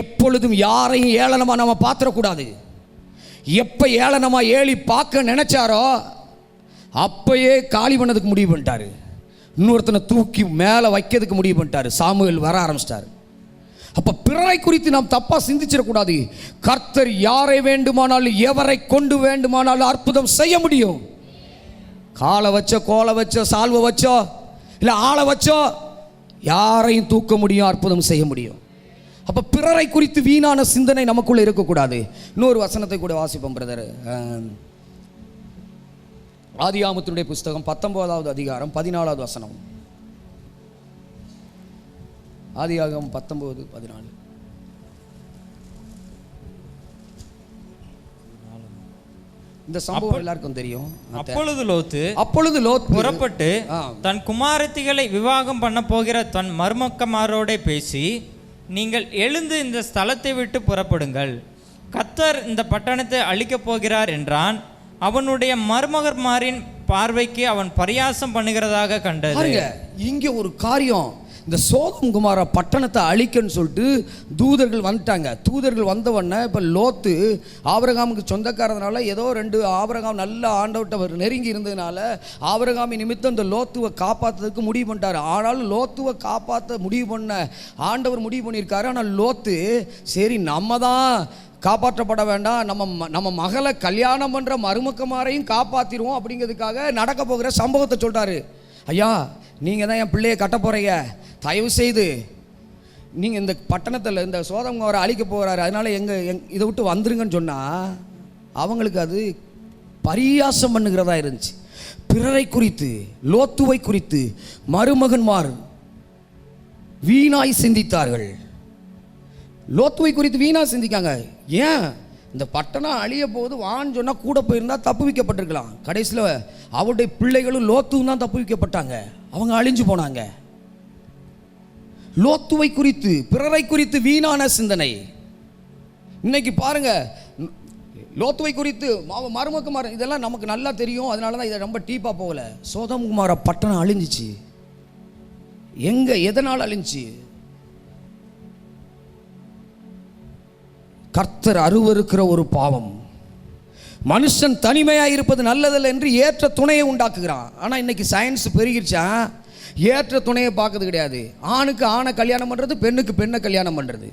எப்பொழுதும் யாரையும் ஏளனமாக நம்ம பார்த்துடக்கூடாது. எப்போ ஏளனமாக ஏலி பார்க்க நினைச்சாரோ அப்பயே காலி பண்ணதுக்கு முடிவு பண்ணிட்டாரு. இன்னொருத்தனை தூக்கி மேலே வைக்கிறதுக்கு முடிவு பண்ணிட்டாரு. சாமுவேல் வர ஆரம்பிச்சிட்டாரு. அப்போ பிறரை குறித்து நாம் தப்பாக சிந்திச்சிடக்கூடாது. கர்த்தர் யாரை வேண்டுமானாலும் எவரை கொண்டு வேண்டுமானாலும் அற்புதம் செய்ய முடியும். காலை வச்சோ, கோலை வச்சோ, சால்வை வச்சோ, இல்லை ஆளை வச்சோ யாரையும் தூக்க முடியும், அற்புதம் செய்ய முடியும். அப்போ பிறரை குறித்து வீணான சிந்தனை நமக்குள்ளே இருக்கக்கூடாது. இன்னொரு வசனத்தை கூட வாசிப்போம் பிரதர். ஆதியாகமத்தினுடைய புஸ்தகம் 19வது அதிகாரம் 14வது வசனம். ஆதியாகமம் 19:14. இந்த சம்பவம் எல்லாருக்கும் தெரியும். அப்பொழுது லோத் புறப்பட்டு தன் குமாரத்திகளை விவாகம் பண்ண போகிற தன் மருமக்கமாரோட பேசி, நீங்கள் எழுந்து இந்த ஸ்தலத்தை விட்டு புறப்படுங்கள், கர்த்தர் இந்த பட்டணத்தை அழிக்கப் போகிறார் என்றான். அவனுடைய மருமகன்மாரின் பார்வைக்கு அவன் பரியாசம் பண்ணுகிறதாக கண்டது. இங்க ஒரு காரியம், இந்த சோதம் குமார பட்டணத்தை அழிக்கன்னு சொல்லிட்டு தூதர்கள் வந்துட்டாங்க. தூதர்கள் வந்தவொடனே இப்போ லோத்து ஆபிரகாமுக்கு சொந்தக்காரதுனால ஏதோ 2 ஆபிரகாம் நல்ல ஆண்டவர்கிட்ட நெருங்கி இருந்ததுனால ஆபிரகாமி நிமித்தம் இந்த லோத்துவை காப்பாற்றுறதுக்கு முடிவு பண்ணிட்டார். ஆனாலும் லோத்துவை காப்பாற்ற முடிவு பண்ண ஆண்டவர் முடிவு பண்ணியிருக்காரு. ஆனால் லோத்து சரி நம்ம தான் காப்பாற்றப்பட வேண்டாம், நம்ம மகளை கல்யாணம் பண்ணுற மருமக்கமாரையும் காப்பாற்றிடுவோம் அப்படிங்கிறதுக்காக நடக்க போகிற சம்பவத்தை சொல்லிட்டாரு. ஐயா, நீங்கள் தான் என் பிள்ளையை கட்ட போகிறீங்க, தயவு செய்து நீங்கள் இந்த பட்டணத்தில் இந்த சோதம்காரை அழிக்க போகிறாரு, அதனால் இதை விட்டு வந்துருங்கன்னு சொன்னால் அவங்களுக்கு அது பரியாசம் பண்ணுகிறதா இருந்துச்சு. பிறரை குறித்து, லோத்துவை குறித்து மருமகன்மார் வீணாய் சிந்தித்தார்கள். லோத்துவை குறித்து வீணாக சிந்திக்காங்க. ஏன் இந்த பட்டணம் அழிய போது வான்னு சொன்னால் கூட போயிருந்தால் தப்பு வைக்கப்பட்டிருக்கலாம். கடைசியில் அவருடைய பிள்ளைகளும் லோத்துவும் தான் தப்பு வைக்கப்பட்டாங்க, அவங்க அழிஞ்சு போனாங்க. லோத்துவை குறித்து, பிறரை குறித்து வீணான சிந்தனை. இன்னைக்கு பாருங்க, லோத்துவை குறித்து மருமக்குமார் இதெல்லாம் நமக்கு நல்லா தெரியும், அதனால தான் இதை ரொம்ப டீப்பாக போகல. சோதம் குமார பட்டணம் அழிஞ்சிச்சு. எங்க எதனால் அழிஞ்சி? கர்த்தர் அருவருக்கிற ஒரு பாவம். மனுஷன் தனிமையாக இருப்பது நல்லதில்லை என்று ஏற்ற துணையை உண்டாக்குகிறான். ஆனால் இன்னைக்கு சயின்ஸ் பெருகிருச்சா, ஏற்ற துணையை பார்க்கறது கிடையாது. ஆணுக்கு ஆணை கல்யாணம் பண்ணுறது, பெண்ணுக்கு பெண்ணை கல்யாணம் பண்ணுறது.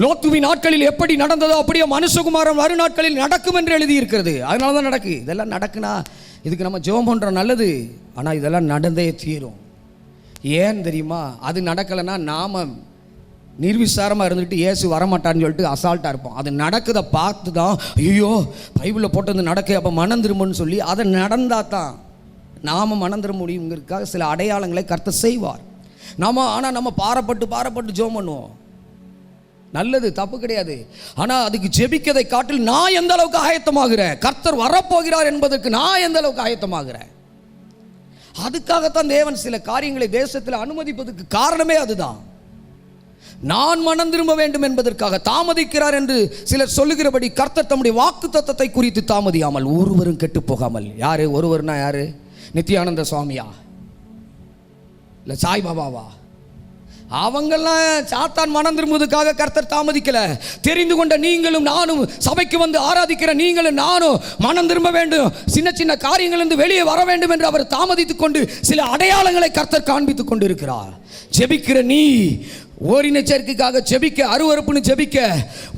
லோத்துவின் நாட்களில் எப்படி நடந்ததோ அப்படியே மனுஷகுமாரன் வரும் நாட்களில் நடக்கும் என்று எழுதியிருக்கிறது. அதனால தான் நடக்கு. இதெல்லாம் நடக்குனா இதுக்கு நம்ம ஜெபம் பண்ணுறோம், நல்லது. ஆனால் இதெல்லாம் நடந்தே தீரும். ஏன் தெரியுமா? அது நடக்கலைன்னா நாம் நிர்விசாரமாக இருந்துட்டு இயேசு வரமாட்டான்னு சொல்லிட்டு அசால்ட்டாக இருப்போம். அது நடக்குதை பார்த்து தான் ஐயோ பைபிளில் போட்டது நடக்க, அப்போ மனம் திரும்புன்னு சொல்லி அதை நடந்தால் தான் நாம் மனம் திரும்ப முடியுங்கிறதுக்காக சில அடையாளங்களை கர்த்தர் செய்வார். ஆனால் நம்ம பாரப்பட்டு ஜெபம் பண்ணுவோம். நல்லது, தப்பு கிடையாது. ஆனால் அதுக்கு ஜெபிக்கதை காட்டில் நான் எந்த அளவுக்கு ஆயத்தமாகிறேன், கர்த்தர் வரப்போகிறார் என்பதற்கு நான் எந்த அளவுக்கு ஆயத்தமாகிறேன். அதுக்காகத்தான் தேவன் சில காரியங்களை தேசத்தில் அனுமதிப்பதற்கு காரணமே அதுதான். நான் மனம் திரும்ப வேண்டும் என்பதற்காக தாமதிக்கிறார் என்று சிலர் சொல்லுகிறபடி கர்த்தர் தம்முடைய வாக்குத்தத்தத்தை குறித்து தாமதியாமல் ஒருவரும் கெட்டு போகாமல். யாரு ஒருவர்னா யாரு? நித்யானந்த சுவாமியா, இல்லை சாய்பாபாவா? அவங்கெல்லாம் சாத்தான் மனம் திரும்புவதற்காக கர்த்தர் தாமதிக்கல. தெரிந்து கொண்ட நீங்களும் நானும், சபைக்கு வந்து ஆராதிக்கிற நீங்களும் நானும் மனம் திரும்ப வேண்டும், சின்ன சின்ன காரியங்களிலிருந்து வெளியே வர வேண்டும் என்று அவர் தாமதித்துக் கொண்டு சில அடையாளங்களை கர்த்தர் காண்பித்துக் கொண்டு இருக்கிறார். ஜெபிக்கிற நீ ஓரின சேர்க்கைக்காக ஜெபிக்க, அருவருப்புன்னு ஜெபிக்க,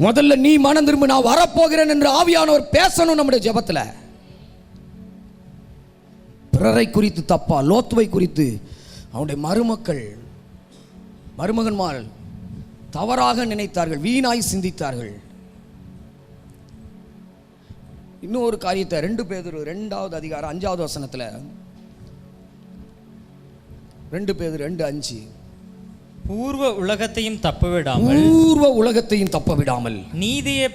முதல்ல நீ மனம் திரும்ப, நான் வரப்போகிறேன் என்று ஆவியானவர் பேசணும் நம்முடைய ஜெபத்தில். பிறரை குறித்து தப்பா, லோத்துவை குறித்து அவனுடைய மருமகன்மார் தவறாக நினைத்தார்கள், வீணாய் சிந்தித்தார்கள். இன்னும் ஒரு காரியத்தை 2 பேதுரு 2வது அதிகாரம் 5வது வசனத்தில், 2 பேதுரு 2:5, பூர்வ உலகத்தையும் தப்ப விடாமல் நீதியை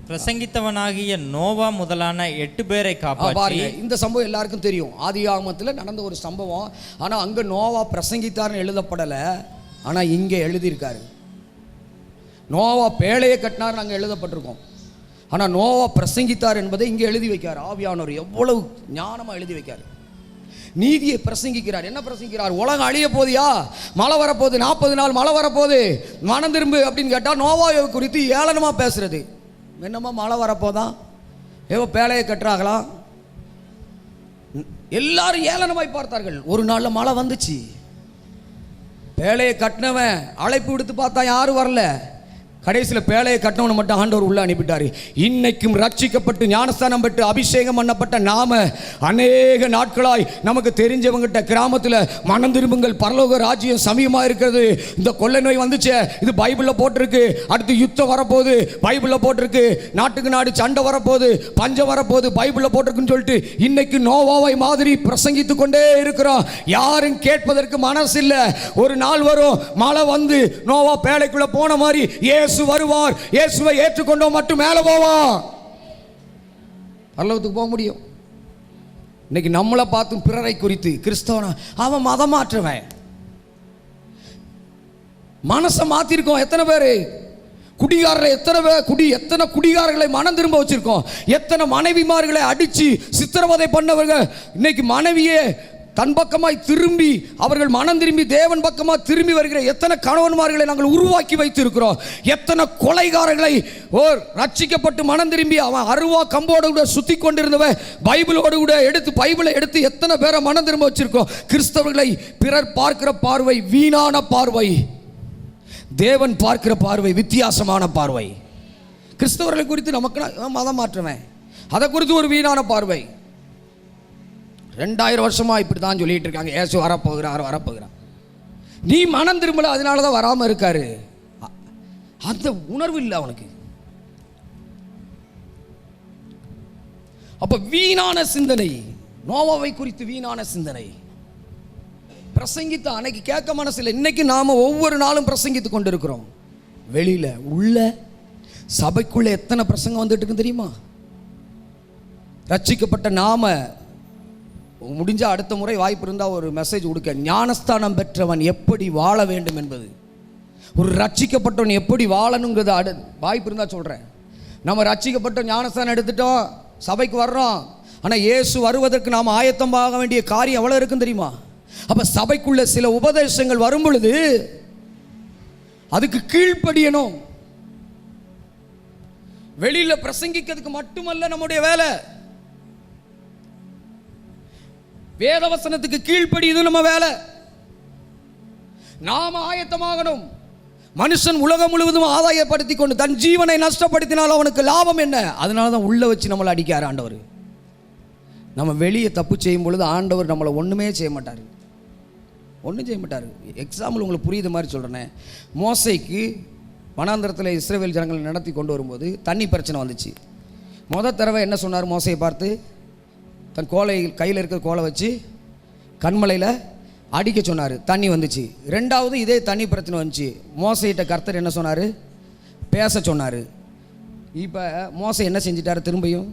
பிரசங்கித்தவனாகிய நோவா முதலான 8 பேரை காப்பாற்றி. இந்த சம்பவம் எல்லாருக்கும் தெரியும், ஆதியாகமத்தில் நடந்த ஒரு சம்பவம். ஆனால் அங்கே நோவா பிரசங்கித்தார்னு எழுதப்படலை, ஆனால் இங்கே எழுதியிருக்காரு. நோவா பேழையை கட்டினார் அங்கே எழுதப்பட்டிருக்கோம், ஆனால் நோவா பிரசங்கித்தார் என்பதை இங்கே எழுதி வைக்கார். ஆவியானவர் எவ்வளவு ஞானமாக எழுதி வைக்கார். நீதியை பிரசங்கிக்கிறார். என்ன பிரசங்கிக்கிறார்? உலகம் அழிய போதியா, மழை வரப்போகுது, 40 நாள் மழை வரப்போகுது, மனம் திரும்பு அப்படின்னு கேட்டால் நோவாவை குறித்து ஏளனமாக பேசுறது. என்னம்மா மழை வரப்போதான், ஏவோ பேழையை கட்டுறாங்களா, எல்லாரும் ஏளனமாய் பார்த்தார்கள். ஒரு நாளில் மழை வந்துச்சு, பேழையை கட்டினவன் அழைப்பு விடுத்து பார்த்தா யாரும் வரல. கடைசியில் பேழையை கட்டினவனை மட்டும் ஆண்டவர் உள்ள அனுப்பிட்டார். இன்னைக்கும் ரட்சிக்கப்பட்டு ஞானஸ்தானம் பெற்று அபிஷேகம் பண்ணப்பட்ட நாம அநேக நாட்களாய் நமக்கு தெரிஞ்சவங்கிட்ட கிராமத்தில் மனம் திரும்புங்கள், பரலோக ராஜ்யம் சமீபமாக இருக்கிறது, இந்த கொள்ளை நோய் வந்துச்சு, இது பைபிளில் போட்டிருக்கு, அடுத்து யுத்தம் வரப்போகுது பைபிளில் போட்டிருக்கு, நாட்டுக்கு நாடு சண்டை வரப்போகுது, பஞ்சம் வரப்போகுது பைபிளில் போட்டிருக்குன்னு சொல்லிட்டு இன்னைக்கு நோவாவை மாதிரி பிரசங்கித்து கொண்டே இருக்கிறோம். யாரும் கேட்பதற்கு மனசு இல்லை. ஒரு நாள் வரும், மழை வந்து நோவா பேழைக்குள்ள போன மாதிரி இயேசு வருவார், இயேசுவை ஏற்றுக்கொண்டோம் மட்டும் மேலே போவான், பரலோகத்துக்கு போக முடியும். இன்னைக்கு நம்மளை பார்த்தும் பிறரை குறித்து கிறிஸ்தவனா அவன் மதம் மாற்றுவன், மனசை மாத்திருக்கோம். எத்தனை பேர் குடிகாரர்களை, எத்தனை குடிகாரர்களை மனம் திரும்ப வச்சிருக்கோம், எத்தனை மனைவிமார்களை அடிச்சு சித்திரவதை பண்ணவர்கள் இன்னைக்கு மனைவியே தன் பக்கமாய் திரும்பி, அவர்கள் மனம் திரும்பி தேவன் பக்கமாக திரும்பி வருகிற எத்தனை கணவன்மார்களை நாங்கள் உருவாக்கி வைத்திருக்கிறோம். எத்தனை கொலைகாரர்களை ரட்சிக்கப்பட்டு மனம் திரும்பி அவன் அருவா கம்போடு கூட சுத்தி கொண்டிருந்தவன் பைபிளோடு கூட பைபிளை எடுத்து எத்தனை பேரை மனம் திரும்ப வச்சிருக்கோம். கிறிஸ்தவர்களை பிறர் பார்க்கிற பார்வை வீணான பார்வை, தேவன் பார்க்கிற பார்வை வித்தியாசமான பார்வை. கிறிஸ்தவர்களை குறித்து நமக்கு மதம் மாற்றுவேன், அதை குறித்து ஒரு வீணான பார்வை. 2000 வருஷமா இப்படி தான் சொல்லிட்டு இருக்காங்க, ஏசு வரப்போகிறார். நீ மனம் திரும்பல, அதனால தான் வராமல் இருக்காரு. அந்த உணர்வு இல்லை அவனுக்கு. அப்ப வீணான சிந்தனை, நோவாவை குறித்து வீணான சிந்தனை பிரசங்கித்த அன்னைக்கு கேட்க மனசு இல்லை. இன்னைக்கு நாம ஒவ்வொரு நாளும் பிரசங்கித்து கொண்டிருக்கிறோம். வெளியில உள்ள சபைக்குள்ள எத்தனை பிரசங்கம் வந்துட்டு இருக்கு தெரியுமா? ரட்சிக்கப்பட்ட நாம முடிஞ்ச அடுத்த முறை வாய்ப்பு இருந்தால் ஒரு மெசேஜ் கொடுக்க, ஞானஸ்தானம் பெற்றவன் எப்படி வாழ வேண்டும் என்பது, ஒரு ரட்சிக்கப்பட்டவன் எப்படி வாழணுங்கிறது வாய்ப்பு இருந்தால் சொல்கிறேன். நம்ம ரட்சிக்கப்பட்ட ஞானஸ்தானம் எடுத்துட்டோம், சபைக்கு வர்றோம், ஆனால் இயேசு வருவதற்கு நாம் ஆயத்தமாக வேண்டிய காரியம் எவ்வளோ இருக்குன்னு தெரியுமா? அப்போ சபைக்குள்ள சில உபதேசங்கள் வரும் பொழுது அதுக்கு கீழ்ப்படியணும். வெளியில் பிரசங்கிக்கிறதுக்கு மட்டுமல்ல நம்முடைய வேலை, வேதவசனத்துக்கு கீழ்ப்படியது நம்ம வேலை. நாம ஆயத்தமாகணும். மனுஷன் உலகம் முழுவதும் ஆதாயப்படுத்தி கொண்டு தன் ஜீவனை நஷ்டப்படுத்தினால் அவனுக்கு லாபம் என்ன? அதனால தான் உள்ள வச்சு நம்மளை அடிக்கார் ஆண்டவர். நம்ம வெளியே தப்பு செய்யும் பொழுது ஆண்டவர் நம்மளை ஒன்றுமே செய்ய மாட்டார், ஒன்றும் செய்ய மாட்டார். எக்ஸாம்பிள் உங்களுக்கு புரியுது மாதிரி சொல்கிறேன். மோசைக்கு வனாந்திரத்தில் இஸ்ரவேல் ஜனங்களை நடத்தி கொண்டு வரும்போது தண்ணி பிரச்சனை வந்துச்சு. தடவை என்ன சொன்னார்? மோசையை பார்த்து தன் கையில் இருக்கிற கோலை வச்சு கண்மலையில் அடிக்க சொன்னார், தண்ணி வந்துச்சு. 2வது இதே தண்ணி பிரச்சனை வந்துச்சு. மோசையிட்ட கர்த்தர் என்ன சொன்னார்? பேச சொன்னார். இப்போ மோசை என்ன செஞ்சிட்டாரு? திரும்பியும்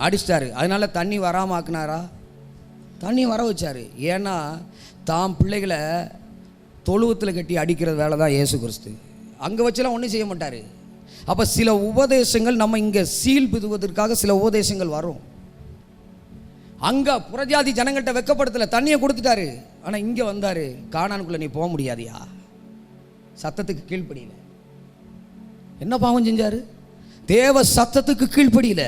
அடிச்சிட்டாரு. அதனால தண்ணி வராமல் ஆக்குனாரா? தண்ணி வர வச்சார். ஏன்னா தாம் பிள்ளைகளை தொழுவத்தில் கட்டி அடிக்கிறது வேலை தான் இயேசு கிறிஸ்து. அங்கே வச்செல்லாம் ஒன்றும் செய்ய மாட்டார். அப்போ சில உபதேசங்கள் நம்ம இங்கே சீல் பிதுவதற்காக சில உபதேசங்கள் வரும். அங்கே புறஜாதி ஜனங்கள்கிட்ட வெக்கப்படுத்தலை, தண்ணியை கொடுத்துட்டாரு. ஆனால் இங்கே வந்தார், கானானுக்குள்ளே நீ போக முடியாதியா, சத்தத்துக்கு கீழ்ப்படியில. என்ன பாவம் செஞ்சார்? தேவ சத்தத்துக்கு கீழ்ப்படியில.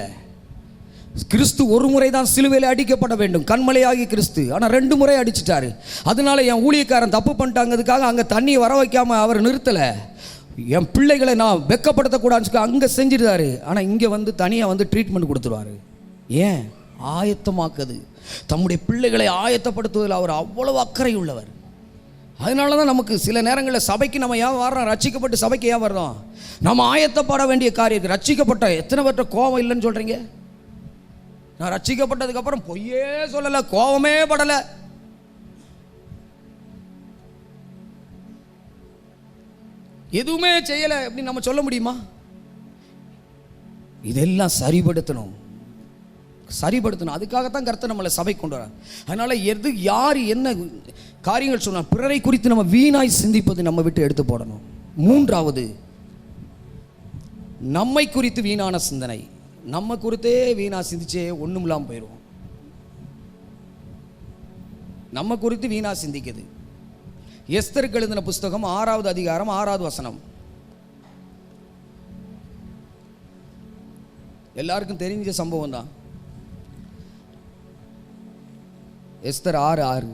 கிறிஸ்து ஒரு முறை தான் சிலுவையில் அடிக்கப்பட வேண்டும், கண்மலையாகி கிறிஸ்து. ஆனால் 2 முறை அடிச்சிட்டாரு. அதனால என் ஊழியக்காரன் தப்பு பண்ணிட்டாங்கிறதுக்காக அங்கே தண்ணியை வர வைக்காமல் அவர் நிறுத்தலை. என் பிள்ளைகளை நான் வெக்கப்படுத்தக்கூடாதுன்னு அங்கே செஞ்சிருந்தாரு. ஆனால் இங்கே வந்து தனியாக வந்து ட்ரீட்மெண்ட் கொடுத்துருவார். ஏன்? ஆயத்தமாக்குது. தம்முடைய பிள்ளைகளை ஆயத்தப்படுத்துவதில் அவர் அவ்வளவு அக்கறை உள்ளவர். அதனால தான் நமக்கு சில நேரங்களில் சபைக்கு நம்ம ஏன் வர்றோம், ரட்சிக்கப்பட்டு சபைக்கு ஏன் வர்றோம்? நம்ம ஆயத்தப்பட வேண்டிய காரியம். ரட்சிக்கப்பட்ட எத்தனை பேர்ட்ட கோபம் இல்லைன்னு சொல்கிறீங்க? நான் ரட்சிக்கப்பட்டதுக்கப்புறம் பொய்யே சொல்லலை, கோபமே படலை. எதுவுமே செய்யலை அப்படின்னு நம்ம சொல்ல முடியுமா? இதெல்லாம் சரிபடுத்தணும். அதுக்காகத்தான் கர்த்தர் நம்மளை சபை கொண்டு வர. அதனால யார் என்ன காரியங்கள் சொன்னால் பிறரை குறித்து நம்ம வீணாய் சிந்திப்பது நம்ம விட்டு எடுத்து போடணும். 3வது, நம்மை குறித்து வீணான சிந்தனை. நம்ம குறித்தே வீணா சிந்திச்சே ஒன்றும் இல்லாமல் போயிடுவோம். நம்ம குறித்து வீணா சிந்திக்குது. எஸ்தருக்கு எழுதின புஸ்தகம் 6வது அதிகாரம் 6வது வசனம். எல்லாருக்கும் தெரிஞ்ச சம்பவம் தான். எஸ்தர் 6:6.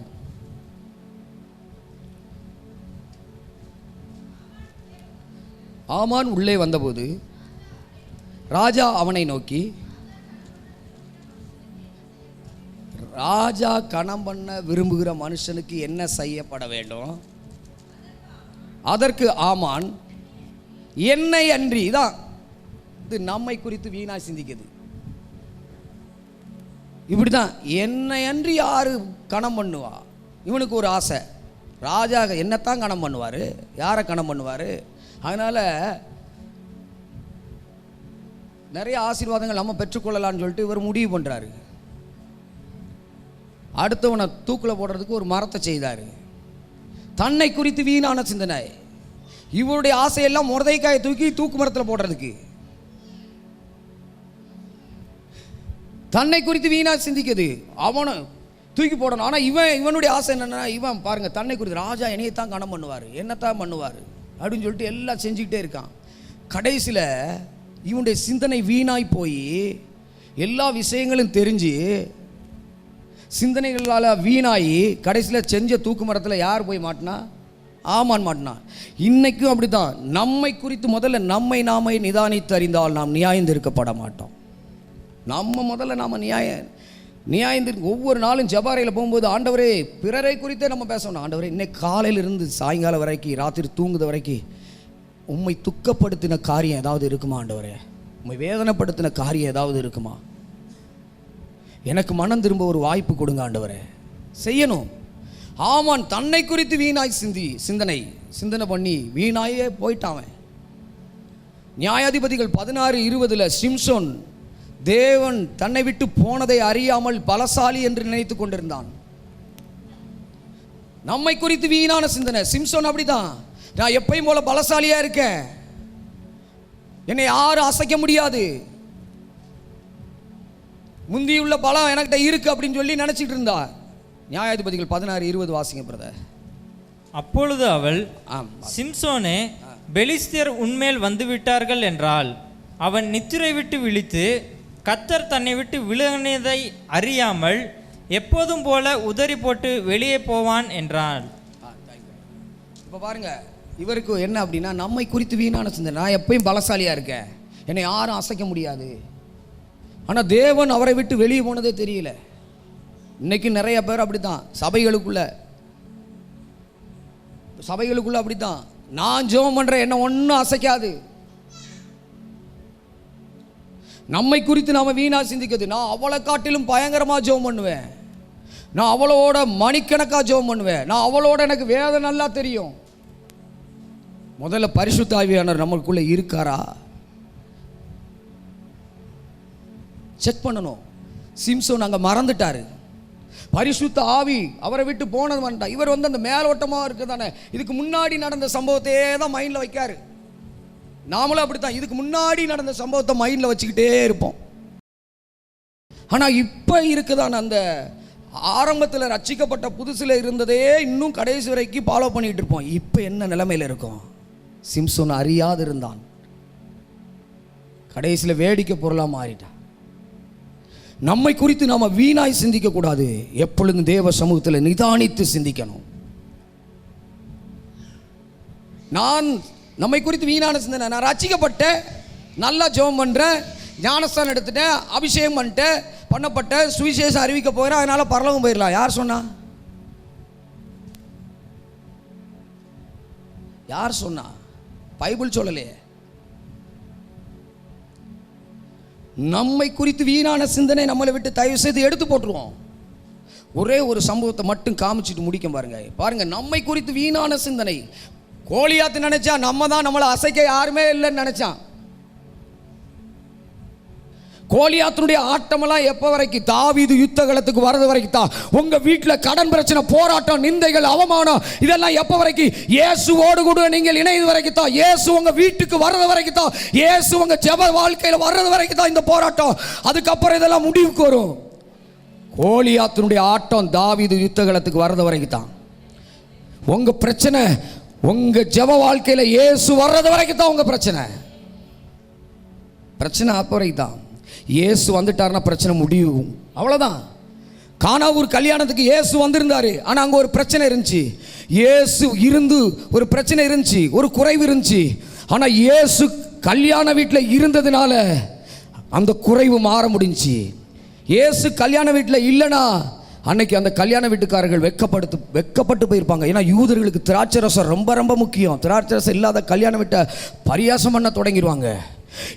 ஆமான் உள்ளே வந்தபோது ராஜா அவனை நோக்கி, ராஜா கணம் பண்ண விரும்புகிற மனுஷனுக்கு என்ன செய்யப்பட வேண்டும்? அதற்கு ஆமான், என்னை அன்றி. இதான் இது நம்மை குறித்து வீணா சிந்திக்குது. இப்படிதான், என்னை அன்றி யாரு கணம் பண்ணுவா? இவனுக்கு ஒரு ஆசை, ராஜா என்னத்தான் கணம் பண்ணுவார், யாரை கணம் பண்ணுவார்? அதனால் நிறைய ஆசீர்வாதங்கள் நம்ம பெற்றுக்கொள்ளலான்னு சொல்லிட்டு இவர் முடிவு பண்ணுறாரு. அடுத்தவனை தூக்கில் போடுறதுக்கு ஒரு மரத்தை செய்தார். தன்னை குறித்து வீணான சிந்தனை. இவருடைய ஆசையெல்லாம் முருதைக்காயை தூக்கி தூக்கு மரத்தில் போடுறதுக்கு. தன்னை குறித்து வீணா சிந்திக்குது, அவனை தூக்கி போடணும். ஆனால் இவனுடைய ஆசை என்னென்னா, இவன் பாருங்க, தன்னை குறித்து ராஜா என்னையத்தான் கணம் பண்ணுவார், என்னத்தான் பண்ணுவார் அப்படின்னு சொல்லிட்டு எல்லாம் செஞ்சுக்கிட்டே இருக்கான். கடைசியில் இவனுடைய சிந்தனை வீணாய் போய் எல்லா விஷயங்களும் தெரிஞ்சு சிந்தனைகளால் வீணாகி கடைசியில் செஞ்ச தூக்கு மரத்தில் யார் போய் மாட்டினா? ஆமான் மாட்டினா. இன்றைக்கும் அப்படி தான். நம்மை குறித்து முதல்ல நாமே நிதானித்து அறிந்தால் நாம் நியாயந்திருக்கப்பட மாட்டோம். நம்ம முதல்ல நாம் நியாயந்திருக்கு. ஒவ்வொரு நாளும் ஜபாரையில் போகும்போது, ஆண்டவரே, பிறரை குறித்தே நம்ம பேசணும். ஆண்டவரே, இன்னைக்கு காலையிலிருந்து சாயங்காலம் வரைக்கும், ராத்திரி தூங்குத வரைக்கும் உம்மை துக்கப்படுத்தின காரியம் ஏதாவது இருக்குமா? ஆண்டவரே, உம்மை வேதனைப்படுத்தின காரியம் ஏதாவது இருக்குமா? எனக்கு மனம் திரும்ப ஒரு வாய்ப்பு கொடுங்க ஆண்டவரே. செய்யணும். ஆமான் தன்னை குறித்து வீணாய் சிந்தனை பண்ணி வீணாயே போயிட்டான். நியாயாதிபதிகள் 16:20 சிம்சோன் தேவன் தன்னை விட்டு போனதை அறியாமல் பலசாலி என்று நினைத்து கொண்டிருந்தான். நம்மை குறித்து வீணான சிந்தனை. சிம்சோன் அப்படிதான். நான் எப்பயும் போல பலசாலியா இருக்கேன், என்னை யாரும் அசைக்க முடியாது, முந்தியுள்ள பலம் எனக்கிட்ட இருக்கு அப்படின்னு சொல்லி நினைச்சிட்டு இருந்தா. நியாயாதிபதிகள் 16:20 வாசிங்க பிரதர். அப்பொழுது அவள், சிம்சோனே, பெலிஸ்தியர் உன்மேல் வந்துவிட்டார்கள் என்றால், அவன் நித்திரை விட்டு விழித்து கர்த்தர் தன்னை விட்டு விலகினதை அறியாமல் எப்போதும் போல உதறி போட்டு வெளியே போவான் என்றான். இப்போ பாருங்க, இவருக்கு என்ன அப்படின்னா, நம்மை குறித்து வீணான சிந்தனை. நான் எப்பயும் பலசாலியாக இருக்கேன், என்னை யாரும் அசைக்க முடியாது. ஆனால் தேவன் அவரை விட்டு வெளியே போனதே தெரியல. இன்னைக்கு நிறைய பேர் அப்படித்தான். சபைகளுக்குள்ள அப்படித்தான். நான் ஜெபம் பண்ணுறேன், என்ன ஒன்றும் அசைக்காது. நம்மை குறித்து நாம் வீணா சிந்திக்கிறது. நான் அவளை காட்டிலும் பயங்கரமாக ஜெபம் பண்ணுவேன், நான் அவளோட மணிக்கணக்காக ஜெபம் பண்ணுவேன், நான் அவளோட எனக்கு வேதனை நல்லா தெரியும். முதல்ல பரிசுத்த ஆவியானவர் நம்மளுக்குள்ள இருக்காரா செக் பண்ணணும். சிம்சோன் அங்கே மறந்துட்டாரு. பரிசுத்த ஆவி அவரை விட்டு போனது வந்துட்டா. இவர் அந்த மேலோட்டமாக இருக்குதானே, இதுக்கு முன்னாடி நடந்த சம்பவத்தையே தான் மைண்டில் வைக்காரு. நாமளும் அப்படித்தான், இதுக்கு முன்னாடி நடந்த சம்பவத்தை மைண்டில் வச்சுக்கிட்டே இருப்போம். ஆனால் இப்போ இருக்குதான் அந்த ஆரம்பத்தில் ரட்சிக்கப்பட்ட புதுசில் இருந்ததே இன்னும் கடைசி வரைக்கும் ஃபாலோ பண்ணிகிட்டு இருப்போம். இப்போ என்ன நிலைமையில் இருக்கும்? சிம்சோன் அறியாது இருந்தான், கடைசியில் வேடிக்கை பொருளாக மாறிட்டான். நம்மை குறித்து நாம் வீணாய் சிந்திக்கக்கூடாது. எப்பொழுதும் தேவ சமூகத்தில் நிதானித்து சிந்திக்கணும். நம்மை குறித்து வீணான சிந்தனை, நான் ரட்சிக்கப்பட்டேன், நல்லா ஜெபம் பண்ணுறேன், ஞானஸ்தானம் எடுத்துட்டேன், அபிஷேகம் பண்ணிட்டேன், பண்ணப்பட்ட சுவிசேஷம் அறிவிக்க போகிறேன், அதனால் பரலோகம் போயிடலாம். யார் சொன்னா? யார் சொன்னா? பைபிள் சொல்லலையே. நம்மை குறித்து வீணான சிந்தனை நம்மளை விட்டு தயவு செய்து எடுத்து போட்டுருவோம். ஒரே ஒரு சம்பவத்தை மட்டும் காமிச்சிட்டு முடிக்க பாருங்க. நம்மை குறித்து வீணான சிந்தனை. கோலியாத்து நினைச்சா நம்ம தான் நம்மளை அசைக்க யாருமே இல்லைன்னு நினைச்சான். கோலியாத்தினுடைய ஆட்டமெல்லாம் எப்போ வரைக்கும்? தாவீது யுத்த களத்துக்கு வரது வரைக்கும் தான். உங்க வீட்டில் கடன் பிரச்சனை, போராட்டம், நிந்தைகள், அவமானம், இதெல்லாம் எப்போ வரைக்கும்? இயேசுவோடு கூட நீங்கள் இணைவது வரைக்கும் தான். இயேசு உங்க வீட்டுக்கு வர்றது வரைக்கும் தான். இயேசு உங்க ஜெப வாழ்க்கையில் வர்றது வரைக்கும் தான் இந்த போராட்டம். அதுக்கப்புறம் இதெல்லாம் முடிவுக்கு வரும். கோலியாத்தினுடைய ஆட்டம் தாவீது யுத்த களத்துக்கு வர்றது வரைக்கும் தான். உங்க பிரச்சனை உங்க ஜெப வாழ்க்கையில் இயேசு வர்றது வரைக்கும் தான் உங்க பிரச்சனை. அப்போ வரைக்கும் தான். இயேசு வந்துட்டாருன்னா பிரச்சனை முடியும், அவ்வளோதான். கானாவூர் கல்யாணத்துக்கு இயேசு வந்திருந்தாரு, ஆனால் அங்கே ஒரு பிரச்சனை இருந்துச்சு. இயேசு இருந்து ஒரு பிரச்சனை இருந்துச்சு, ஒரு குறைவு இருந்துச்சு. ஆனால் இயேசு கல்யாண வீட்டில் இருந்ததுனால அந்த குறைவு மாற முடிஞ்சுச்சு. இயேசு கல்யாண வீட்டில் இல்லைனா அன்னைக்கு அந்த கல்யாண வீட்டுக்காரர்கள் வெக்கப்பட்டு போயிருப்பாங்க. ஏன்னா யூதர்களுக்கு திராட்சை ரசம் ரொம்ப ரொம்ப முக்கியம். திராட்சை ரசம் இல்லாத கல்யாண வீட்டை பரியாசம் பண்ண தொடங்கிடுவாங்க.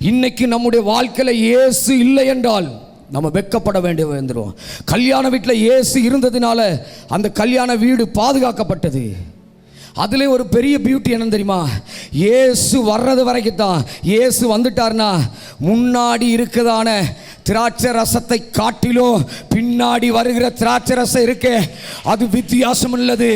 இன்னைக்கு நம்முடைய வாழ்க்கையில் இயேசு இல்லை என்றால் நம்ம வெக்கப்பட வேண்டிய வந்துடும். கல்யாண வீட்டில் இயேசு இருந்ததுனால அந்த கல்யாண வீடு பாதுகாக்கப்பட்டது. அதுலேயும் ஒரு பெரிய பியூட்டி என்ன தெரியுமா? இயேசு வர்றது வரைக்கும் தான். இயேசு வந்துட்டார்னா முன்னாடி இருக்குதான திராட்சை ரசத்தை காட்டிலும் பின்னாடி வருகிற திராட்சை ரசம் இருக்கே, அது வித்தியாசம் உள்ளது.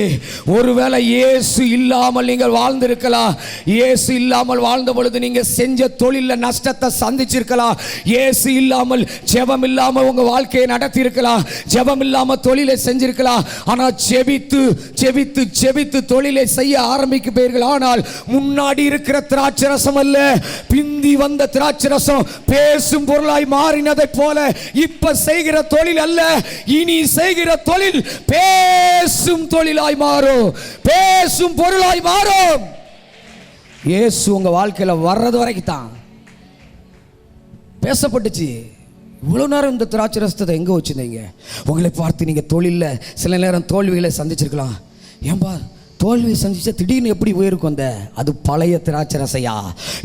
ஒருவேளை இயேசு இல்லாமல் நீங்கள் வாழ்ந்திருக்கலாம். இயேசு இல்லாமல் வாழ்ந்த பொழுது நீங்கள் செஞ்ச தொழிலில் நஷ்டத்தை சந்திச்சிருக்கலாம். இயேசு இல்லாமல் ஜெபம் இல்லாமல் உங்கள் வாழ்க்கையை நடத்தி இருக்கலாம். ஜெபம் இல்லாமல் தொழிலை செஞ்சிருக்கலாம். ஆனால் ஜெபித்து ஜெபித்து ஜெபித்து தொழிலை செய்ய ஆரம்பிக்கிறீர்கள். ஆனால் முன்னாடி இருக்கிற திராட்சை ரசம் அல்ல, பிந்தி வந்த திராட்சை ரசம் பேசும் பொருளாய் மாறினதை போல இப்ப செய்கிற தொழில் அல்ல, இனி செய்கிற தொழில் பேசும் தொழிலாய் மாறும், பேசும் பொருளாய் மாறும். இயேசு உங்க வாழ்க்கையில வர்றது வரைக்கும் தான் பேசப்பட்டுச்சு. இவ்வளவு நேரம் இந்த திராட்சை ரசத்தை எங்க வச்சிருந்தீங்க? உங்களை பார்த்து நீங்க தொழில்ல சில நேரம் தோல்விகளை சந்திச்சிருக்கலாம். ஏன்பா தோல்வி சந்திச்சா திடீர்னு எப்படி போயிருக்கும்? அது பழைய திராட்சை ரசையா?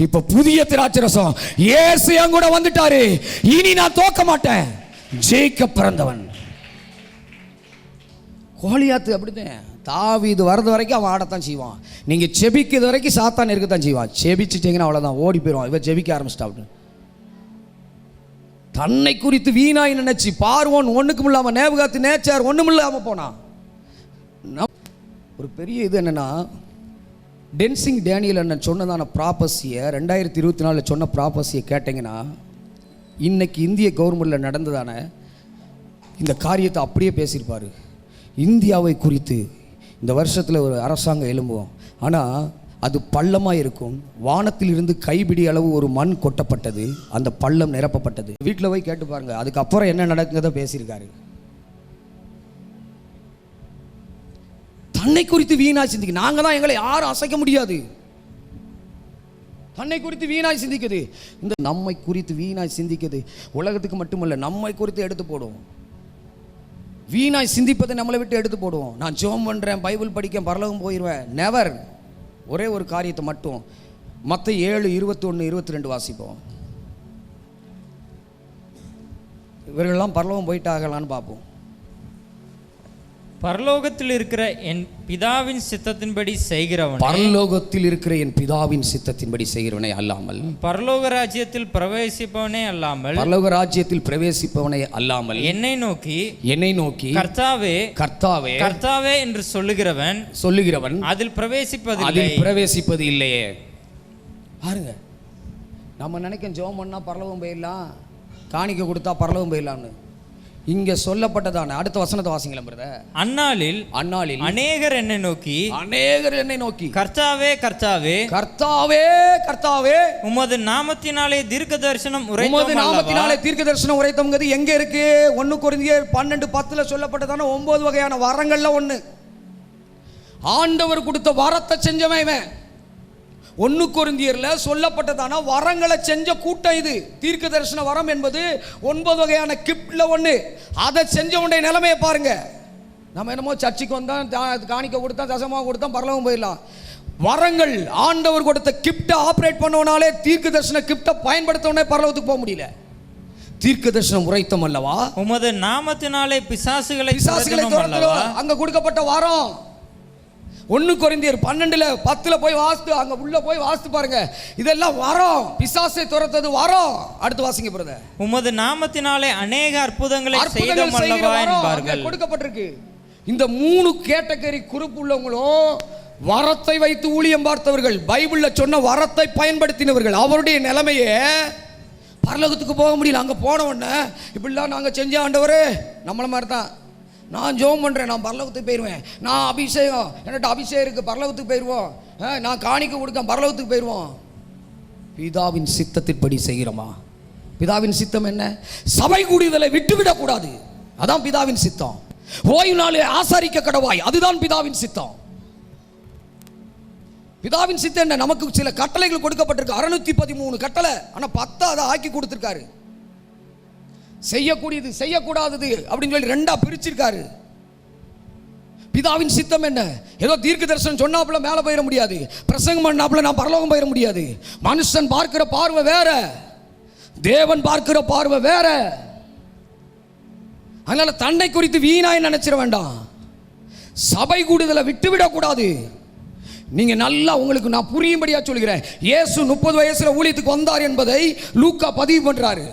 இப்ப புதிய திராட்சை ரசம். இயேசு என் கூட வந்துட்டாரு, இனி நான் தோக்க மாட்டேன், ஜெயிக்க பிறந்தவன். கோலியாத்து அப்படிதான். தாவீது வர்றது வரைக்கும் அவன் ஆடத்தான் செய்வான். நீங்க செபிக்கிறது வரைக்கும் சாத்தான் இருக்கத்தான் செய்வான். செபிச்சிட்டீங்கன்னா அவ்வளவுதான், ஓடி போயிடுவான். இவன் ஜெபிக்க ஆரம்பிச்சிட்டா. தன்னை குறித்து வீணாய் நினைச்சு பார்வோன் ஒண்ணுக்கும் இல்லாம, நேபுகாத்து நேச்சார் ஒண்ணும் இல்லாம போனான். ஒரு பெரிய இது என்னன்னா, டென்சிங் டேனியல் அண்ணன் சொன்னதான ப்ராப்பஸியை 2024 சொன்ன ப்ராப்பஸியை கேட்டிங்கன்னா, இன்னைக்கு இந்திய கவர்மெண்ட்டில் நடந்ததான இந்த காரியத்தை அப்படியே பேசியிருப்பார். இந்தியாவை குறித்து இந்த வருஷத்தில் ஒரு அரசாங்கம் எழும்புவோம், ஆனால் அது பள்ளமாக இருக்கும். வானத்தில் இருந்து கைப்பிடி அளவு ஒரு மண் கொட்டப்பட்டது, அந்த பள்ளம் நிரப்பப்பட்டது. வீட்டில் போய் கேட்டு பாருங்க, அதுக்கப்புறம் என்ன நடக்குங்கிறத பேசியிருக்காரு. தன்னை குறித்து வீணாய் சிந்திக்க, நாங்க தான் எங்களை யாரும் அசைக்க முடியாது. தன்னை குறித்து வீணாய் சிந்திக்குது. இந்த நம்மை குறித்து வீணாய் சிந்திக்குது உலகத்துக்கு மட்டுமல்ல, நம்மை குறித்து எடுத்து போடுவோம். வீணாய் சிந்திப்பதை நம்மளை விட்டு எடுத்து போடுவோம். நான் ஜெபம் பண்றேன், பைபிள் படிக்க, பரலோகம் போயிடுவேன். நெவர். ஒரே ஒரு காரியத்தை மட்டும் மத்தேயு 7:21-22 வாசிப்போம். இவர்களெல்லாம் பரலோகம் போயிட்டாகலான்னு பார்ப்போம். பரலோகத்தில் இருக்கிற என் பிதாவின் சித்தத்தின்படி செய்கிறவன், பரலோகத்தில் இருக்கிற என் பிதாவின் சித்தத்தின்படி செய்கிறவனே அல்லாமல், பரலோக ராஜ்யத்தில் பிரவேசிப்பவனே அல்லாமல், பரலோக ராஜ்யத்தில் பிரவேசிப்பவனே அல்லாமல், என்னை நோக்கி கர்த்தாவே கர்த்தாவே கர்த்தாவே என்று சொல்லுகிறவன் அதில் பிரவேசிப்பது இல்லையே. பாருங்க, நம்ம நினைக்கும் ஜெபம் பண்ணா பரலோகம் போயிடலாம், காணிக்க கொடுத்தா பரலோகம் போயிடலாம்னு. இங்க சொல்லப்பட்டதான அடுத்த வசனத்தை வாசிங்களேன் பிரதர். அந்நாளில் அநேகர் என்னை நோக்கி கர்த்தாவே கர்த்தாவே கர்த்தாவே கர்த்தாவே உமது நாமத்தினாலே தீர்க்க தரிசனம் உரைத்தோம்ங்கிறது எங்க இருக்கு? 1 கொரிந்தியர் 12:10 சொல்லப்பட்டதான 9 வகையான வரங்கள்ல ஒண்ணு. ஆண்டவர் கொடுத்த வரத்தை செஞ்சவன் இவன். 1 கொரிந்தியர்ல சொல்லப்பட்டதான வரங்களை செஞ்ச கூட்டம் இது. தீர்க்க தரிசன வரம் என்பது 9 வகையான கிஃப்ட்ல ஒன்று. அதை செஞ்சவனுடைய நிலைமையை பாருங்க. நம்ம என்னமோ சர்ச்சுக்கு வந்தோம், காணிக்க கொடுத்தோம், தசமாக கொடுத்தோம், பரலோகம் போயிடலாம். வரங்கள் ஆண்டவர் கொடுத்த கிஃப்டை ஆப்ரேட் பண்ணவனாலே தீர்க்க தரிசன கிஃப்டை பயன்படுத்தவனே பரலோகத்துக்கு போக முடியல. தீர்க்க தரிசனம் உரைத்தோம் அல்லவா, உமது நாமத்தினாலே பிசாசுகளை அங்க கொடுக்கப்பட்ட வரம். 1 கொரிந்தியர் 12:10 போய் வாசித்து அங்க உள்ள போய் வாசித்து பாருங்க. இதெல்லாம் வரோம், பிசாசை துரத்தது வரோம். அடுத்து வாசிங்க பிரதர். உமது நாமத்தினாலே அநேக அற்புதங்களை செய்தோம் அல்லவா என்பார்கள். கொடுக்கப்பட்டிருக்கு. இந்த 3 கேட்டகரி குரூப் உள்ளவங்களும் வரத்தை வைத்து ஊழியம் பார்த்தவர்கள், பைபிள்ல சொன்ன வரத்தை பயன்படுத்தினவர்கள். அவருடைய நிலைமையே பரலோகத்துக்கு போக முடியல. அங்க போன உடனே இப்படிலாம் நாங்க செஞ்ச ஆண்டவரே, நம்மள மாதிரி தான். நான் ஜெபம் பண்ணுறேன், நான் பரலோகத்துக்கு போயிடுவேன். நான் அபிஷேகம், என்கிட்ட அபிஷேகம் இருக்குது, பரலோகத்துக்கு போயிடுவோம். நான் காணிக்க கொடுக்க பரலோகத்துக்கு போயிடுவோம். பிதாவின் சித்தத்தின்படி செய்கிறோமா? பிதாவின் சித்தம் என்ன? சபை கூடுதலை விட்டுவிடக்கூடாது. அதான் பிதாவின் சித்தம். ஓய்வு நாளை ஆசாரிக்க கடவாய், அதுதான் பிதாவின் சித்தம். பிதாவின் சித்தம் என்ன? நமக்கு சில கட்டளைகள் கொடுக்கப்பட்டிருக்கு. 613 கட்டளை. ஆனால் 10 அதை ஆக்கி கொடுத்துருக்காரு. செய்யக்கூடியது செய்யக்கூடாதது அப்படின்னு சொல்லி 2ஆ பிரிச்சிருக்காரு. பிதாவின் சித்தம் என்ன? ஏதோ தீர்க்க தரிசனம் சொன்னாப்புல மேலே போயிட முடியாது, பிரசங்கம் பண்ணாப்புல நான் பரலோகம் போயிட முடியாது. மனுஷன் பார்க்கிற பார்வை வேற, தேவன் பார்க்கிற பார்வை வேற. அதனால தன்னை குறித்து வீணாய் நினைச்சிட வேண்டாம். சபை கூடுதலை விட்டுவிடக்கூடாது. நீங்க நல்லா உங்களுக்கு நான் புரியும்படியா சொல்கிறேன். இயேசு 30 வயசுல ஊழியத்துக்கு வந்தார் என்பதை லூக்கா பதிவு பண்றாரு.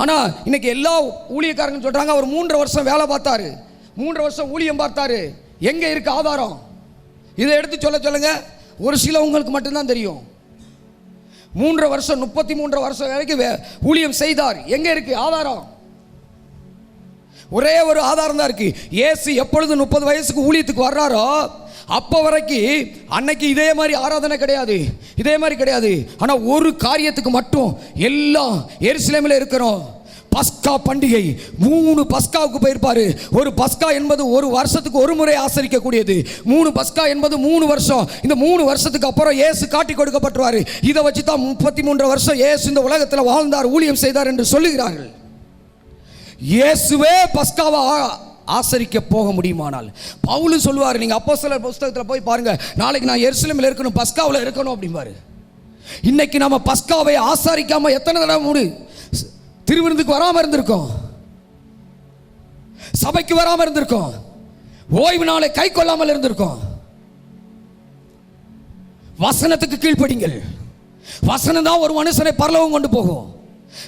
ஆனால் இன்னைக்கு எல்லா ஊழியக்காரங்க சொல்றாங்க அவர் 3 வருஷம் வேலை பார்த்தாரு, 3 வருஷம் ஊழியம் பார்த்தாரு. எங்க இருக்கு ஆதாரம்? இதை எடுத்து சொல்லுங்க. ஒரு சில உங்களுக்கு மட்டும்தான் தெரியும். 3 வருஷம் 33 வருஷம் வரைக்கும் ஊழியம் செய்தார். எங்க இருக்கு ஆதாரம்? ஒரே ஒரு ஆதாரம் தான் இருக்கு. இயேசு எப்பொழுது 30 வயசுக்கு ஊழியத்துக்கு வர்றாரோ அப்போ வரைக்கும் அன்னைக்கு இதே மாதிரி ஆராதனை கிடையாது, இதே மாதிரி கிடையாது. ஆனால் ஒரு காரியத்துக்கு மட்டும் எல்லாம் எருசலேமில் இருக்கிறோம். பஸ்கா பண்டிகை 3 பஸ்காவுக்கு போயிருப்பாரு. ஒரு பஸ்கா என்பது ஒரு வருஷத்துக்கு ஒரு முறை ஆசரிக்கக்கூடியது. 3 பஸ்கா என்பது 3 வருஷம். இந்த 3 வருஷத்துக்கு அப்புறம் இயேசு காட்டி கொடுக்கப்பட்டுவார். இதை வச்சு தான் 33 வருஷம் இயேசு இந்த உலகத்தில் வாழ்ந்தார், ஊழியம் செய்தார் என்று சொல்லுகிறார்கள். இயேசுவே பஸ்காவை ஆசரிக்க போக முடியுமானால் பவுல் சொல்லுவார், நீங்க அப்போஸ்தலர் புத்தகத்தில் போய் பாருங்க, நாளைக்கு நான் எருசலேமில் இருக்கணும், பஸ்காவில் இருக்கணும் அப்படிம்பாரு. இன்னைக்கு நம்ம பஸ்காவை ஆசரிக்காம எத்தனை தடவை திருவிருந்துக்கு வராம இருந்திருக்கோம், சபைக்கு வராம இருந்திருக்கோம், ஓய்வு நாளை கை கொள்ளாமல் இருந்திருக்கோம். வசனத்துக்கு கீழ்ப்படிங்கள். வசனம் தான் ஒரு மனுஷனை பரலோகம் கொண்டு போகும்.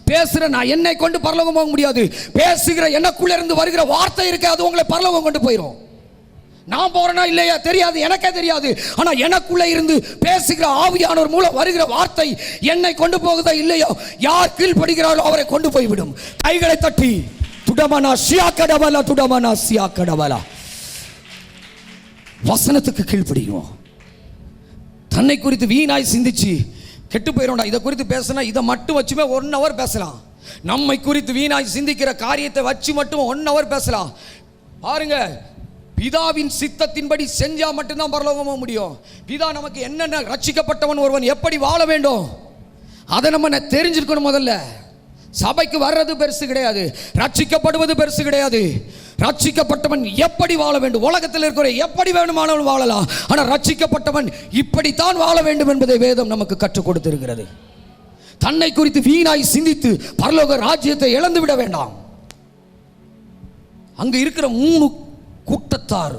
பேசுற நான் என்னை கொண்டு பரலோகம் போக முடியாது. பேசுகிற எனக்குள்ள இருந்து வருகிற வார்த்தை இருக்கு, அது உங்களை பரலோகம் கொண்டு போயிடும். நான் போறேனா இல்லையா தெரியாது, எனக்கே தெரியாது. ஆனா எனக்குள்ள இருந்து பேசுகிற ஆவியானவர் மூலம் வருகிற வார்த்தை என்னை கொண்டு போகுதா இல்லையோ, யார் கீழ்ப்படுகிறாரோ அவரை கொண்டு போய்விடும். கைகளை தட்டி துடமனா சியா கடவலா, துடமனா சியா கடவலா. வசனத்துக்கு கீழ்ப்படியும். தன்னை குறித்து வீணாய் சிந்திச்சு கெட்டு போயிடும்டா. இதை குறித்து பேசினா இதை மட்டும் வச்சுமே 1 hour பேசலாம். நம்மை குறித்து வீணாய் சிந்திக்கிற காரியத்தை வச்சு மட்டும் 1 hour பேசலாம். பாருங்க, பிதாவின் சித்தத்தின்படி செஞ்சா மட்டும்தான் பரலோகம் போக முடியும். பிதா நமக்கு என்னென்ன, ரட்சிக்கப்பட்டவன் ஒருவன் எப்படி வாழ வேண்டும் அதை நம்ம தெரிஞ்சிருக்கணும். முதல்ல சபைக்கு வர்றது பெருசு கிடையாது, ரட்சிக்கப்படுவது பெருசு கிடையாது. ரட்சிக்கப்பட்டவன் எப்படி வாழ வேண்டும், உலகத்தில் இருக்கிற எப்படி வேணுமானாலும் வாழலாம். ஆனால் ரட்சிக்கப்பட்டவன் இப்படித்தான் வாழ வேண்டும் என்பதை வேதம் நமக்கு கற்றுக் கொடுத்திருக்கிறது. தன்னை குறித்து வீணாய் சிந்தித்து பரலோக ராஜ்யத்தை இழந்து விட வேண்டாம். அங்கு இருக்கிற 3 கூட்டத்தார்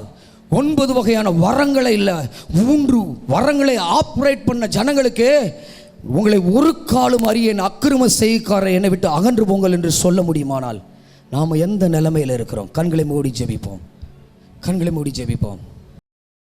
9 வகையான வரங்களை இல்லை, 3 வரங்களை ஆப்ரேட் பண்ண ஜனங்களுக்கு உங்களை ஒரு காலம் அறியேன், அக்கிரம செய்கார என்னை விட்டு அகன்று போங்கள் என்று சொல்ல முடியுமானால் நாம் எந்த நிலைமையில் இருக்கிறோம்? கண்களை மூடி ஜெபிப்போம். கண்களை மூடி ஜெபிப்போம்.